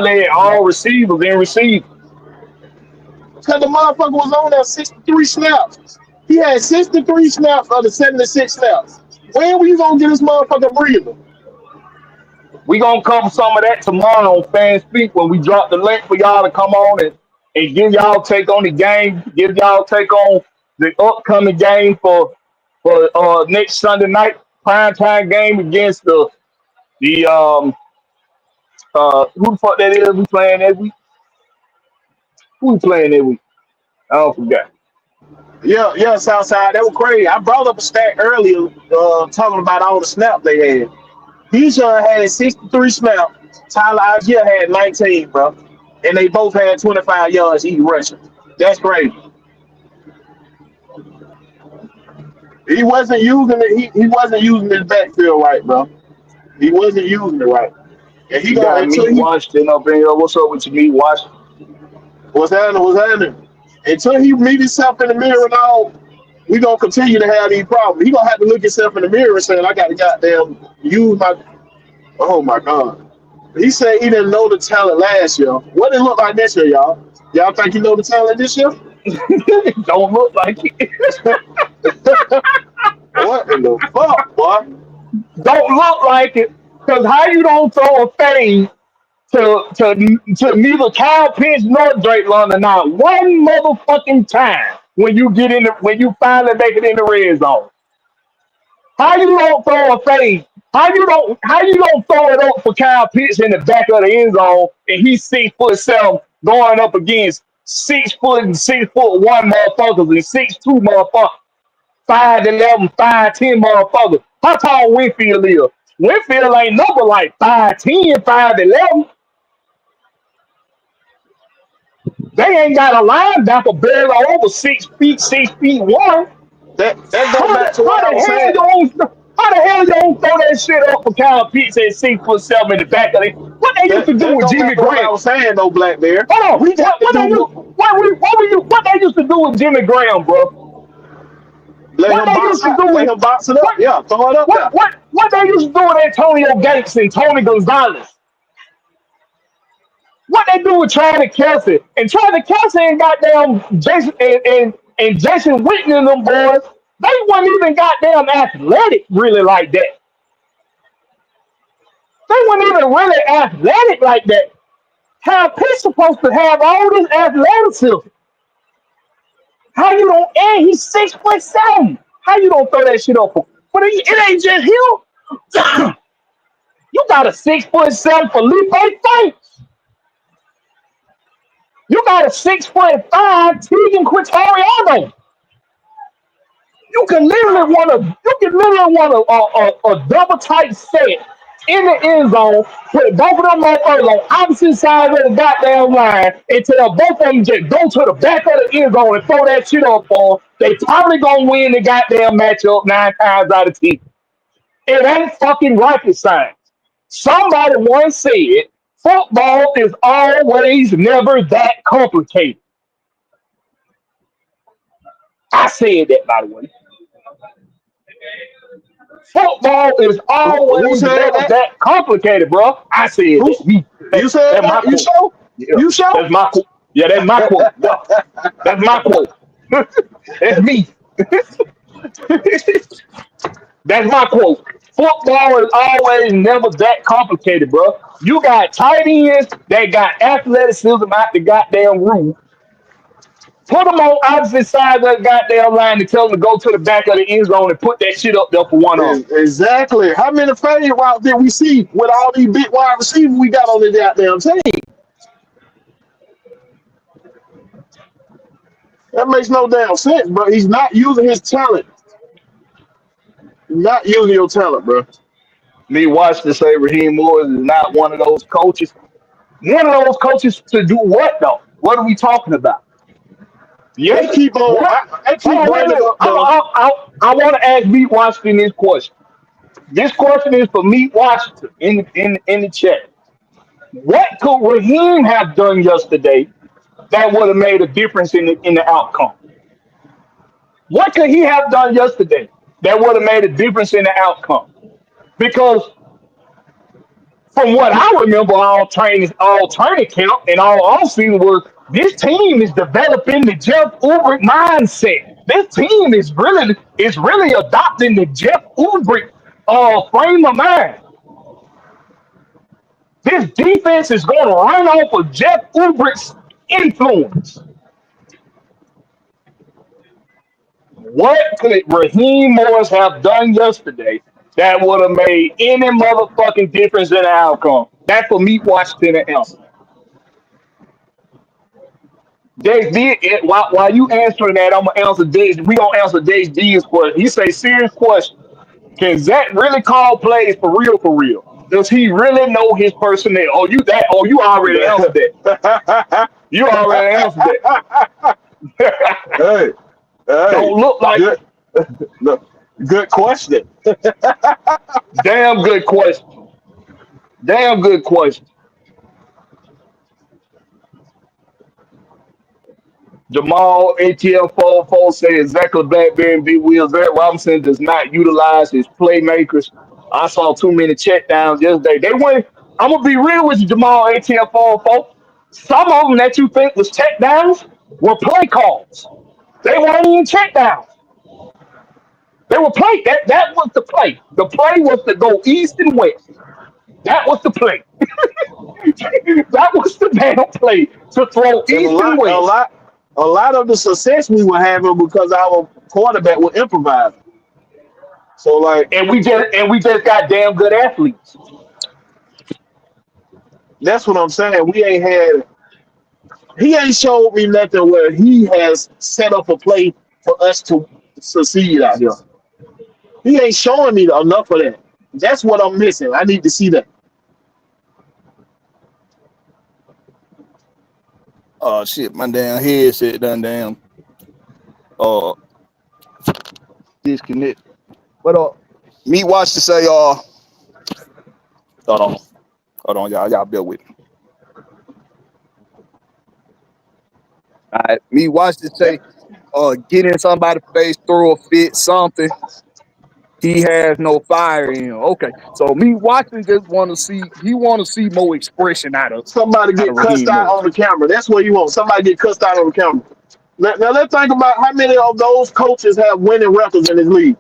led all receivers in receiving. Because the motherfucker was on there 63 snaps. He had 63 snaps of the 76 snaps. When were you gonna get this motherfucker breathing? We gonna cover some of that tomorrow on Fan Speak when we drop the link for y'all to come on and give y'all take on the game, give y'all take on the upcoming game for next Sunday night primetime game against the who the fuck that is we playing that week? Who we playing that week? I don't forget. Yeah, Southside. That was crazy. I brought up a stat earlier talking about all the snaps they had. Bijan had 63 snaps. Tyler Algier had 19, bro. And they both had 25 yards each rushing. That's crazy. He wasn't using it. He wasn't using his backfield right, bro. He wasn't using it right. And he You got got me until he Washington up in here. What's up with you, me Washington? what's happening, what's happening. Until he meet himself in the mirror and all, we gonna continue to have these problems. He gonna have to look himself in the mirror and say, I got to goddamn use my oh my god. He said he didn't know the talent last year. What did it look like this year, y'all? Y'all think he know the talent this year? Don't look like it. What in the fuck, boy? Don't look like it. Because how you don't throw a fade to neither Kyle Pitts nor Drake London not one motherfucking time when you finally make it in the red zone. How you don't throw a fade? How you don't throw it up for Kyle Pitts in the back of the end zone and he's 6'7" going up against 6 foot and 6'1" motherfuckers and 6'2" motherfuckers, 5'11", 5'10" motherfuckers. How tall Winfield is? Winfield ain't number like 5'10", 5'11". They ain't got a linebacker barely over 6 feet, 6'1". That goes back to what How I the was hell saying. the hell you don't throw that shit up for Kyle Pitts at 6'7" in the back of it? What they used to do That with go Jimmy back to what I Graham? was saying though, Blackbear. Hold on. We got to do What they used to do with Jimmy Graham, bro? let What him they box used to out, do let with him box it up. what Yeah, throw it up there. what they used to do with Antonio Gates and Tony Gonzalez? What they do with Travis Kelsey and Travis Kelsey and goddamn Jason and Jason Witten and them boys? They weren't even goddamn athletic really like that. They weren't even really athletic like that. How Pitt's supposed to have all this athleticism? How you don't? And he's 6'7". How you don't throw that shit up? But it ain't just him. You got a 6'7" Felipe Franks. You got a 6'5" Tegan Quintariano. You can literally want a double tight set in the end zone, put both of them motherfuckers on opposite sides of the goddamn line, and tell both of them just go to the back of the end zone and throw that shit up on. They probably gonna win the goddamn matchup 9 times out of 10. It ain't fucking rocket science. Somebody once said football is always never that complicated. I said that, by the way. Football is Who always said never that? that complicated, bro. I said Who that. Me. you said That's my that? You quote. show? Yeah, You show? that's my quote. Yeah, that's my quote. Yeah, that's my quote. That's me. That's my quote. Football is always never that complicated, bro. You got tight ends that got athleticism out the goddamn roof. Put them on opposite sides of the goddamn line and tell them to go to the back of the end zone and put that shit up there for one of them. Exactly. How many fade routes did we see with all these big wide receivers we got on the goddamn team? That makes no damn sense, bro. He's not using his talent. He's not using your talent, bro. Me watch to say Raheem Morris is not one of those coaches. One of those coaches to do what though? What are we talking about? They Yes. keep on. What? They Hold keep on, wait a bringing minute. up the. I want to ask Meat Washington this question. This question is for Meat Washington in the chat. What could Raheem have done yesterday that would have made a difference in the outcome? What could he have done yesterday that would have made a difference in the outcome? Because from what I remember, all training camp and all offseason was this team is developing the Jeff Ulbrich mindset. This team is really adopting the Jeff Ulbrich frame of mind. This defense is going to run off of Jeff Ulbrich's influence. What could Raheem Morris have done yesterday that would have made any motherfucking difference in the outcome? That's for me, Washington and answer. While you answering that, I'm gonna answer Dave. We gonna answer Dave D's question. He say serious question. Can Zach really call plays for real? For real? Does he really know his personnel? Oh, you that? Oh, you already answered that. You already answered that. Hey, hey, Don't look like good, look, good question. damn good question. Damn good question. Jamal ATL 44 says exactly Blackberry and Big Wheels. Zach Robinson does not utilize his playmakers. I saw too many check downs yesterday. They went. I'm gonna be real with you, Jamal ATL 44. Some of them that you think was check downs were play calls. They weren't even check downs. They were play. That was the play. The play was to go east and west. That was the play. That was the damn play to throw And a east and lot, a west. lot, a lot of the success we were having because our quarterback was improvising. So like And we just got damn good athletes. that's what I'm saying. We ain't had. He ain't showed me nothing where he has set up a play for us to succeed out here. He ain't showing me enough of that. That's what I'm missing. I need to see that. Oh shit, my damn headset done uh disconnect. What up? Me watch to say, hold on, y'all bear with me. All right, me watch to say, get in somebody's face, throw a fit, something. He has no fire in him. Okay, so me watching just want to see. He want to see more expression Somebody out get of cussed Raheem out Morris. on the camera. That's what you want. Somebody get cussed out on the camera. Now let's think about how many of those coaches have winning records in this league.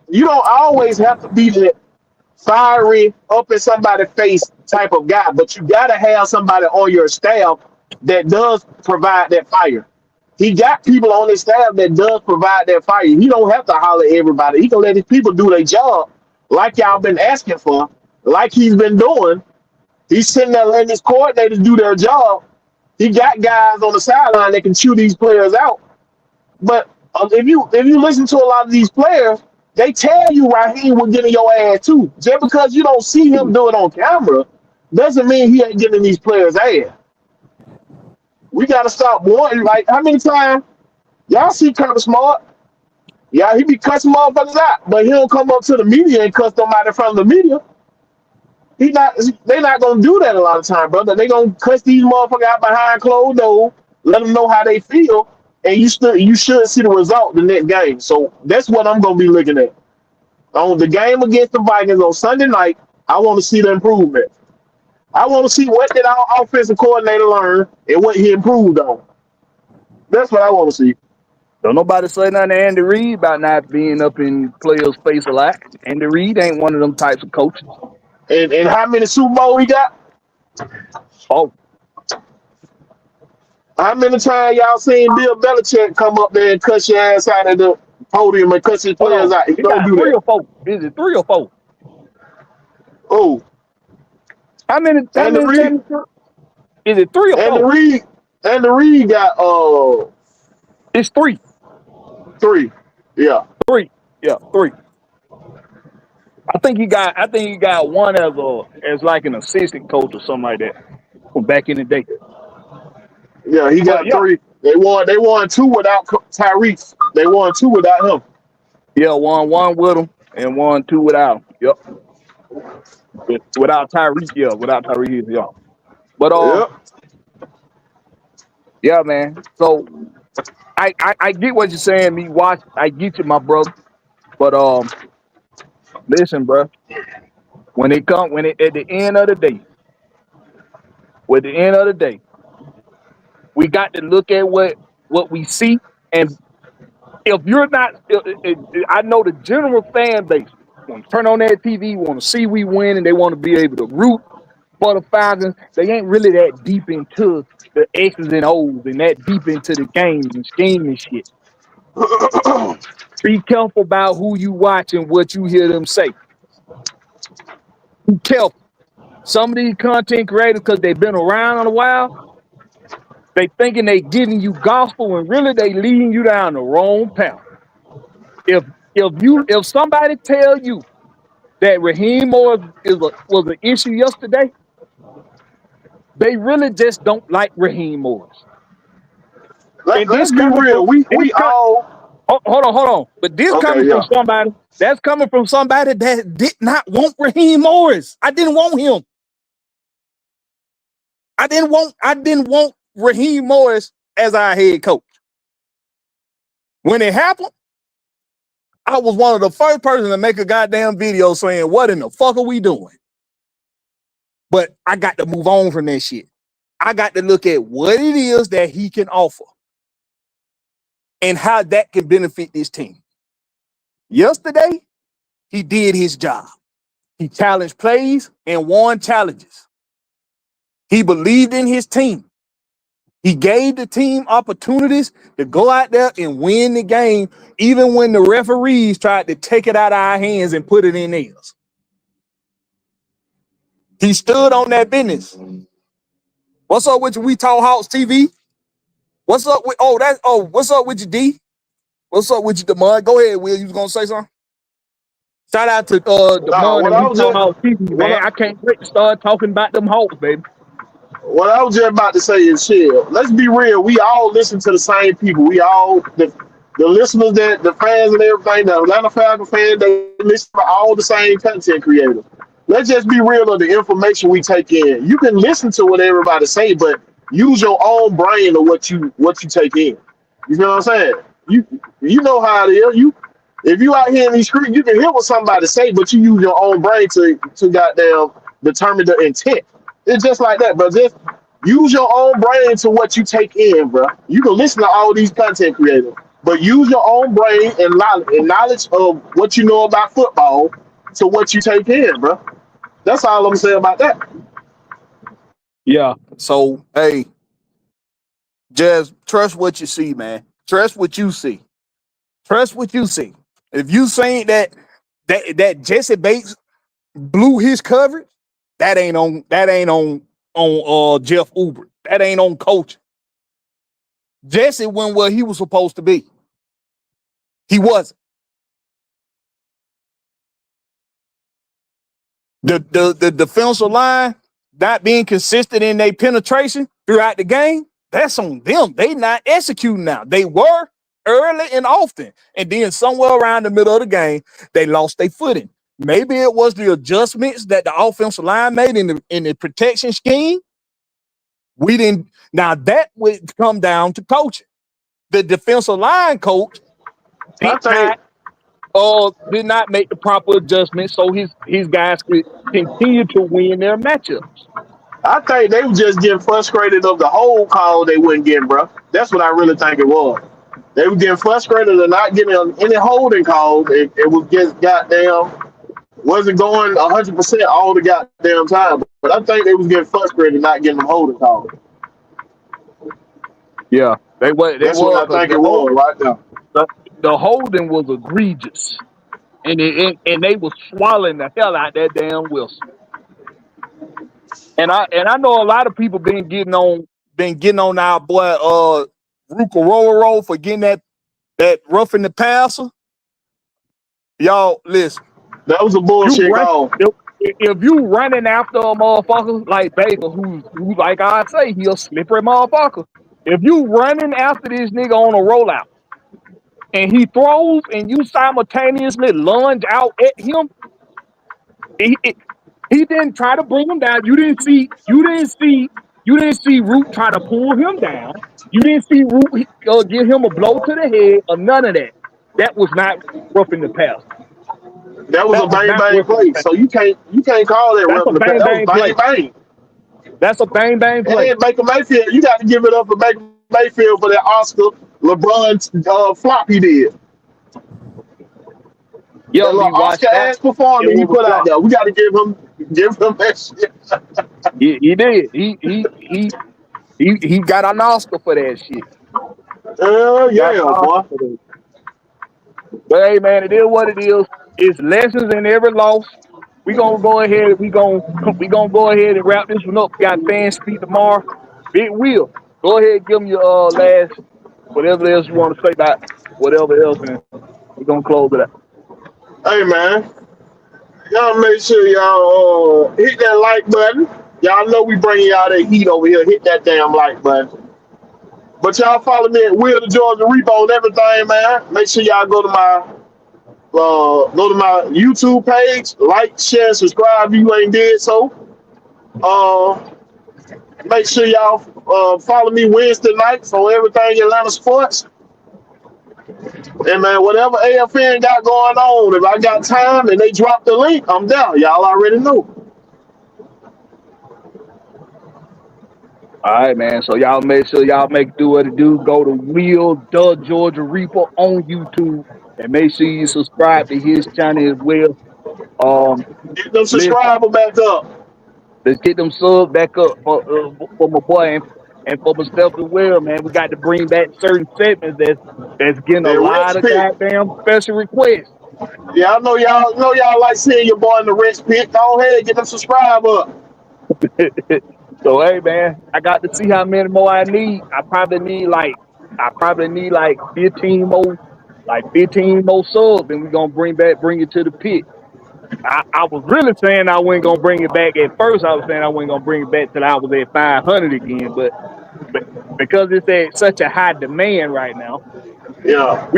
You don't always have to be the fiery, up in somebody's face type of guy, but you got to have somebody on your staff that does provide that fire. He got people on his staff that does provide that fire. He don't have to holler at everybody. He can let his people do their job like y'all been asking for, like he's been doing. He's sitting there letting his coordinators do their job. He got guys on the sideline that can chew these players out. But if you listen to a lot of these players, they tell you Raheem was getting your ass too. Just because you don't see him do it on camera doesn't mean he ain't getting these players ass. We gotta stop wanting, like, how many times y'all see Kirby Smart? Yeah, he be cussing motherfuckers out, but he don't come up to the media and cuss somebody from the media. He not they not gonna do that a lot of time, brother. They gonna cuss these motherfuckers out behind closed doors, let them know how they feel, and you should see the result the next game. So that's what I'm gonna be looking at. On the game against the Vikings on Sunday night, I want to see the improvement. I want to see what did our offensive coordinator learn and what he improved on. That's what I want to see. Don't nobody say nothing to Andy Reid about not being up in players' face a lot. Andy Reid ain't one of them types of coaches. And how many Super Bowl he got? Oh, How many times y'all seen Bill Belichick come up there and cuss your ass out at the podium and cuss his hold players on. out? He He don't got do three that. or four. Is it three or four? Oh, How many and the Reed times? Is it three or and the four? Reed and the Reed got It's three. three. Yeah. Three. Yeah, three. I think he got one as like an assistant coach or something like that from back in the day. Yeah, he But got yeah, three. They won two without Tyrese. They won two without him. yeah, one with him and one two without him. Yep. Without Tyreek, yeah, without Tyreek, yeah. But Yep. yeah, man. So I get what you're saying, me watch. I get you, my brother. But listen, bro. When it at the end of the day, with the end of the day, we got to look at what we see. And if you're not, I know the general fan base want to turn on that TV, want to see we win, and they want to be able to root for the Falcons. They ain't really that deep into the X's and O's and that deep into the games and scheme and shit. Be careful about who you watch and what you hear them say. Be careful. Some of these content creators, because they've been around a while, they thinking they giving you gospel and really they leading you down the wrong path. If if somebody tell you that Raheem Morris was an issue yesterday, they really just don't like Raheem Morris. And this Let's be coming from real. We all hold on. But this okay. coming from Yeah. somebody that's coming from somebody that did not want Raheem Morris. I didn't want him. I didn't want Raheem Morris as our head coach. When it happened, I was one of the first persons to make a goddamn video saying, what in the fuck are we doing? But I got to move on from that shit. I got to look at what it is that he can offer and how that can benefit this team. Yesterday, he did his job. He challenged plays and won challenges. He believed in his team. He gave the team opportunities to go out there and win the game, even when the referees tried to take it out of our hands and put it in theirs. He stood on that business. What's up with you, We Talk Hawks TV? What's up with what's up with you, D? What's up with you, Demond? Go ahead, Will. You was gonna say something? Shout out to Nah, Demond what and I We was Talk just Hawks TV, what man. I can't wait to start talking about them Hawks, baby. what I was just about to say is shit. Let's be real. We all listen to the same people. We all the listeners, that the fans and everything, the Atlanta Falcons fans, they listen to all the same content creators. Let's just be real of the information we take in. You can listen to what everybody say, but use your own brain of what you take in. You know what I'm saying? You know how it is. You if you out here in these streets, you can hear what somebody say, but you use your own brain to goddamn determine the intent. It's just like that, but just use your own brain to what you take in, bro. You can listen to all these content creators, but use your own brain and knowledge of what you know about football to what you take in, bro. That's all I'm gonna say about that. Yeah. So hey, just trust what you see, man. Trust what you see. Trust what you see. If you saying that Jesse Bates blew his coverage, that ain't on Jeff Uber. That ain't on coaching. Jesse went where he was supposed to be. He wasn't. The defensive line not being consistent in their penetration throughout the game, that's on them. They not executing now. They were early and often. And then somewhere around the middle of the game, they lost their footing. Maybe it was the adjustments that the offensive line made in the protection scheme. We didn't. Now that would come down to coaching. The defensive line coach I did think not make the proper adjustments so his guys could continue to win their matchups. I think they were just getting frustrated of the whole call they wouldn't get, bro. That's what I really think it was. They were getting frustrated of not getting any holding calls. It was just goddamn wasn't going 100% all the goddamn time. But I think they was getting frustrated not getting them holding calls. Yeah, they was That's what I think it was right now. the holding was egregious, and they was swallowing the hell out that damn Wilson. And I know a lot of people been getting on our boy Ruka for getting that roughing the passer. Y'all listen. That was a bullshit call. If you running after a motherfucker like Baker, who like I say, he a slippery motherfucker. If you running after this nigga on a rollout and he throws and you simultaneously lunge out at him, he didn't try to bring him down. You didn't see Root try to pull him down. You didn't see Root give him a blow to the head or none of that. That was not roughing the pass. That was a bang bang play. So you can't call that roughing the pass. That was bang bang. That's a bang bang play. And Baker Mayfield, you got to give it up for Baker Mayfield for that Oscar LeBron flop he did. Yeah, that little Oscar ass performance he put out there. We got to give him that shit. He did. He got an Oscar for that shit. Yeah, boy. But hey, man, it is what it is. It's lessons in every loss. We gonna go ahead. We gonna go ahead and wrap this one up. Got fan speak tomorrow. Big Will, go ahead, give them your last whatever else you want to say about whatever else, and we're gonna close it out. Hey, man, y'all make sure y'all hit that like button. Y'all know we bringing y'all that heat over here. Hit that damn like button. But y'all follow me at Will the Georgia Repo and everything, man. Make sure y'all go to my YouTube page, like, share, subscribe if you ain't did so. Make sure y'all follow me Wednesday nights on everything Atlanta sports. And man, whatever AFN got going on, if I got time and they drop the link, I'm down. Y'all already know. All right, man. So y'all make sure y'all do what it do. Go to Will the Georgia Reaper on YouTube and make sure you subscribe to his channel as well. Get them subscribers back up. Let's get them subs back up for my boy and for myself as well, man. We got to bring back certain segments that's getting a lot of goddamn special requests. Yeah, I know y'all like seeing your boy in the rich pit. Go ahead, get them subscribe up. So hey, man, I got to see how many more I need. I probably need like 15 more subs, and we're gonna bring it to the pit. I was really saying I wasn't gonna bring it back at first. I was saying I wasn't gonna bring it back till I was at 500 again, but because it's at such a high demand right now. Yeah.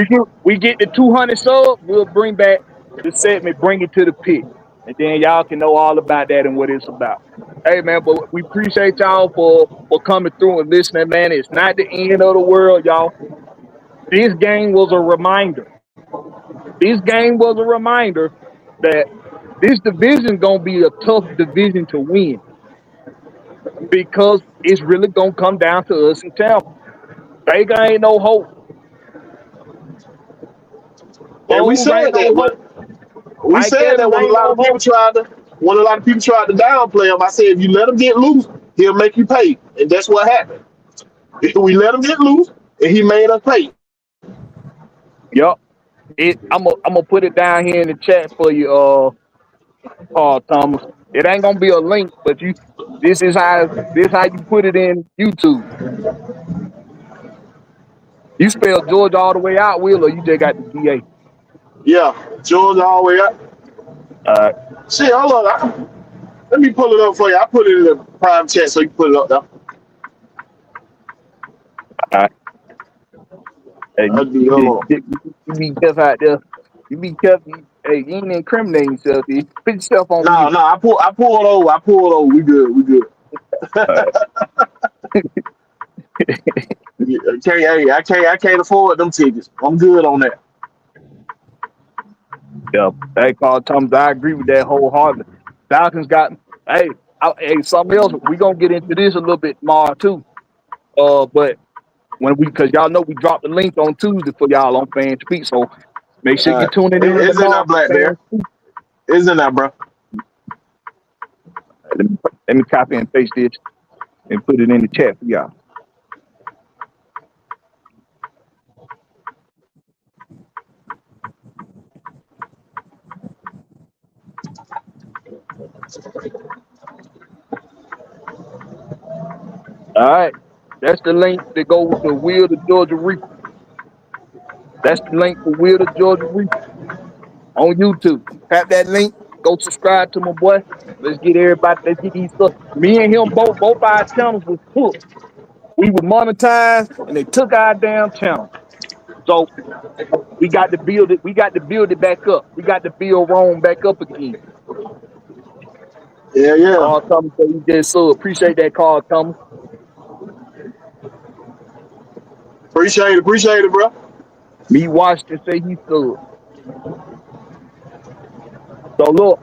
We get the 200 subs, we'll bring back the segment, bring it to the pit, and then y'all can know all about that and what it's about. Hey man, but we appreciate y'all for coming through and listening, man. It's not the end of the world, y'all. This game was a reminder. This game was a reminder that this division gonna be a tough division to win because it's really gonna come down to us in Tampa. Baker ain't no hope. And we Foles said ain't no that hope. we Mike said that Evans when a ain't lot no of people hope. tried to downplay him. I said if you let him get loose, he'll make you pay, and that's what happened. We let him get loose, and he made us pay. Yup. I'm gonna put it down here in the chat for you, Paul Thomas. It ain't gonna be a link, but this how you put it in YouTube. You spell Georgia all the way out, Will, or you just got the GA? Yeah, Georgia all the way up. Uh, Shit, hold on. Let me pull it up for you. I put it in the prime chat so you can put it up there. uh, hey, I'll do that. Hold on. you be careful out there. You be careful. Hey, you ain't incriminating yourself. You put yourself on No, mute. no, I pulled over. I pulled over. We good. We good. Uh, Yeah, I can't afford them tickets. I'm good on that. yeah, hey, Paul Thomas, I agree with that wholeheartedly. Falcons got. Hey, something else. We gonna get into this a little bit more too. But because y'all know we dropped the link on Tuesday for y'all on Fan Speak, so make sure you tune in It's in tomorrow that for Blakberry. Fan Speak. It's in that, bro. Let me copy and paste this and put it in the chat for y'all. All right, that's the link that goes to Will the Georgia Reaper. That's the link for Will the Georgia Reaper on YouTube. Tap that link. Go subscribe to my boy. Let's get everybody. Let's get these stuff. Me and him both our channels was hooked. We were monetized, and they took our damn channel. So we got to build it. We got to build it back up. We got to build Rome back up again. Yeah, yeah. Carl Thomas said he did so. Appreciate that, Carl Thomas. Appreciate it, bro. Me Washington say he stood. So look,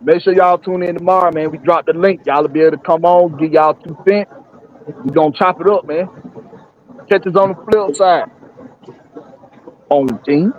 make sure y'all tune in tomorrow, man. We drop the link. Y'all will be able to come on, get y'all 2 cents. We gonna chop it up, man. Catch us on the flip side. On team.